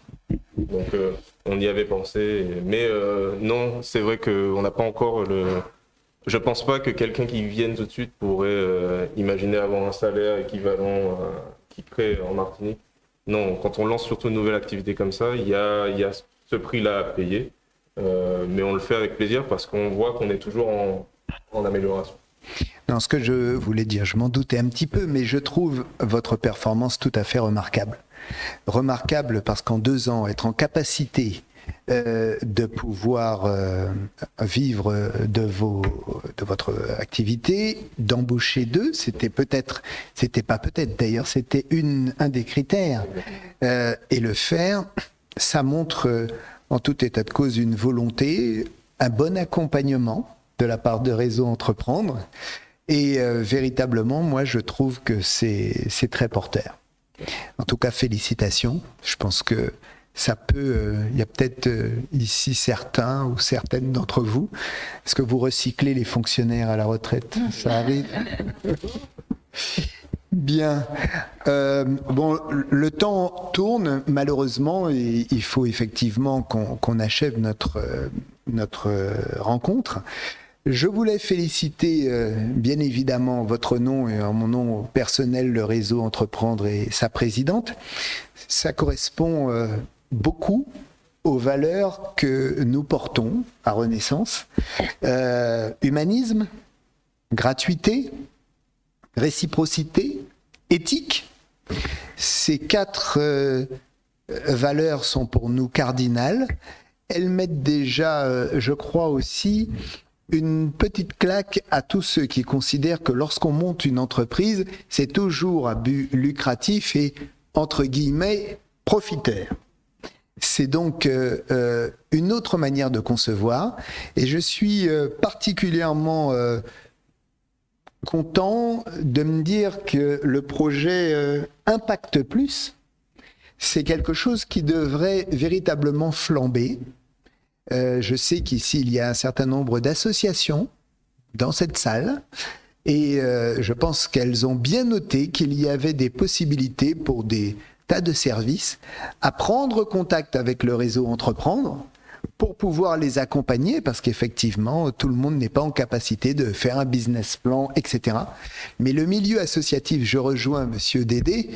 S5: Donc, on y avait pensé. Mais non, c'est vrai qu'on n'a pas encore le... Je pense pas que quelqu'un qui vienne tout de suite pourrait imaginer avoir un salaire équivalent qui crée en Martinique. Non, quand on lance surtout une nouvelle activité comme ça, il y a ce prix-là à payer. Mais on le fait avec plaisir parce qu'on voit qu'on est toujours en amélioration.
S3: Non, ce que je voulais dire, je m'en doutais un petit peu, mais je trouve votre performance tout à fait remarquable. Remarquable parce qu'en 2 ans, être en capacité de pouvoir vivre de votre activité, d'embaucher 2, c'était pas peut-être d'ailleurs, c'était un des critères. Et le faire, ça montre en tout état de cause une volonté, un bon accompagnement de la part de Réseau Entreprendre. Et véritablement, moi, je trouve que c'est très porteur. En tout cas, félicitations. Je pense que ça peut... Il y a peut-être ici certains ou certaines d'entre vous. Est-ce que vous recyclez les fonctionnaires à la retraite? Ça arrive. Bien. Bon, le temps tourne, malheureusement, et il faut effectivement qu'on achève notre rencontre. Je voulais féliciter bien évidemment votre nom et en mon nom personnel le Réseau Entreprendre et sa présidente. Ça correspond beaucoup aux valeurs que nous portons à Renaissance. Humanisme, gratuité, réciprocité, éthique. Ces 4 valeurs sont pour nous cardinales. Elles mettent déjà, je crois aussi, une petite claque à tous ceux qui considèrent que lorsqu'on monte une entreprise, c'est toujours à but lucratif et, entre guillemets, profiteur. C'est donc une autre manière de concevoir et je suis particulièrement content de me dire que le projet Impact Plus, c'est quelque chose qui devrait véritablement flamber. Je sais qu'ici, il y a un certain nombre d'associations dans cette salle et je pense qu'elles ont bien noté qu'il y avait des possibilités pour des tas de services à prendre contact avec le Réseau Entreprendre pour pouvoir les accompagner parce qu'effectivement, tout le monde n'est pas en capacité de faire un business plan, etc. Mais le milieu associatif, je rejoins Monsieur Dédé,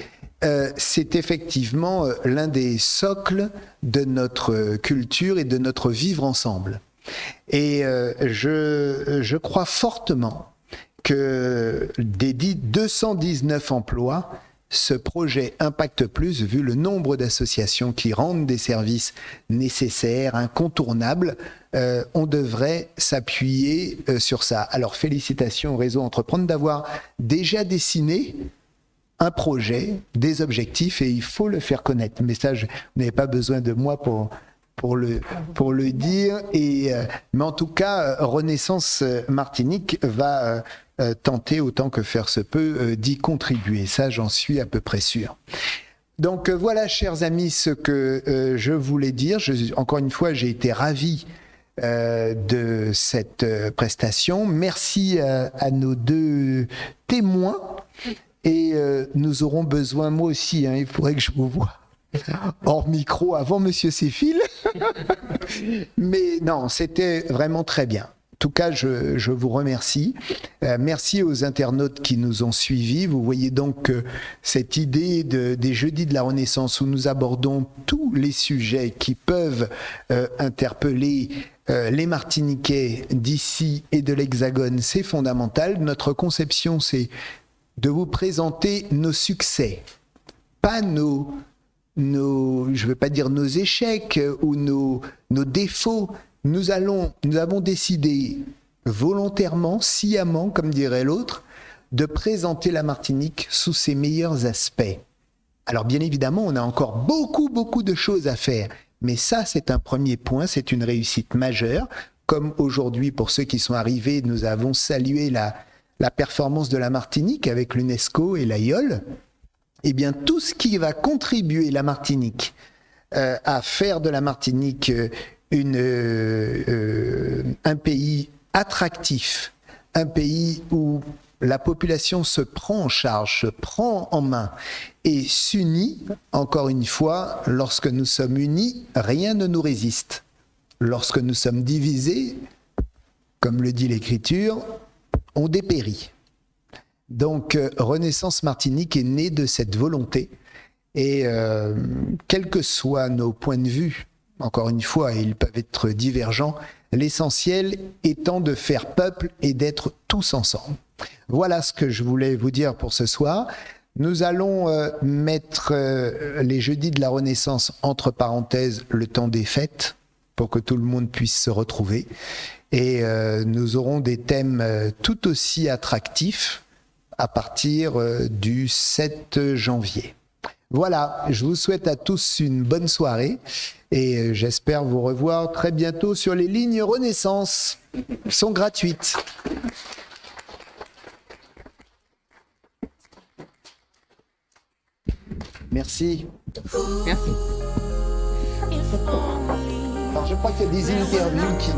S3: c'est effectivement l'un des socles de notre culture et de notre vivre ensemble. Et je crois fortement que des 219 emplois, ce projet Impact Plus, vu le nombre d'associations qui rendent des services nécessaires, incontournables, on devrait s'appuyer sur ça. Alors félicitations au Réseau Entreprendre d'avoir déjà dessiné un projet, des objectifs, et il faut le faire connaître. Mais ça, vous n'avez pas besoin de moi pour pour le dire. Mais en tout cas, Renaissance Martinique va tenter autant que faire se peut d'y contribuer. Ça, j'en suis à peu près sûr. Donc voilà, chers amis, ce que je voulais dire. Encore une fois, j'ai été ravi de cette prestation. Merci à nos deux témoins. Et nous aurons besoin, moi aussi, il faudrait que je vous voie hors micro avant Monsieur Céphile. Mais non, c'était vraiment très bien. En tout cas, je vous remercie. Merci aux internautes qui nous ont suivis. Vous voyez donc cette idée des Jeudis de la Renaissance où nous abordons tous les sujets qui peuvent interpeller les Martiniquais d'ici et de l'Hexagone, c'est fondamental. Notre conception, c'est de vous présenter nos succès, pas nos je ne veux pas dire nos échecs ou nos défauts. Nous avons décidé volontairement, sciemment, comme dirait l'autre, de présenter la Martinique sous ses meilleurs aspects. Alors bien évidemment, on a encore beaucoup de choses à faire, mais ça c'est un premier point, c'est une réussite majeure. Comme aujourd'hui, pour ceux qui sont arrivés, nous avons salué la performance de la Martinique avec l'UNESCO et l'AIOL. Eh bien, tout ce qui va contribuer la Martinique à faire de la Martinique un pays attractif, un pays où la population se prend en charge, se prend en main et s'unit, encore une fois, lorsque nous sommes unis, rien ne nous résiste. Lorsque nous sommes divisés, comme le dit l'Écriture, on dépérit. Donc, Renaissance Martinique est née de cette volonté. Et quels que soient nos points de vue, encore une fois, ils peuvent être divergents, l'essentiel étant de faire peuple et d'être tous ensemble. Voilà ce que je voulais vous dire pour ce soir. Nous allons mettre les Jeudis de la Renaissance entre parenthèses le temps des fêtes pour que tout le monde puisse se retrouver. Et nous aurons des thèmes tout aussi attractifs à partir du 7 janvier. Voilà, je vous souhaite à tous une bonne soirée et j'espère vous revoir très bientôt sur les lignes Renaissance. Elles sont gratuites. Merci.
S1: Merci.
S3: Alors je crois qu'il y a des interviews qui...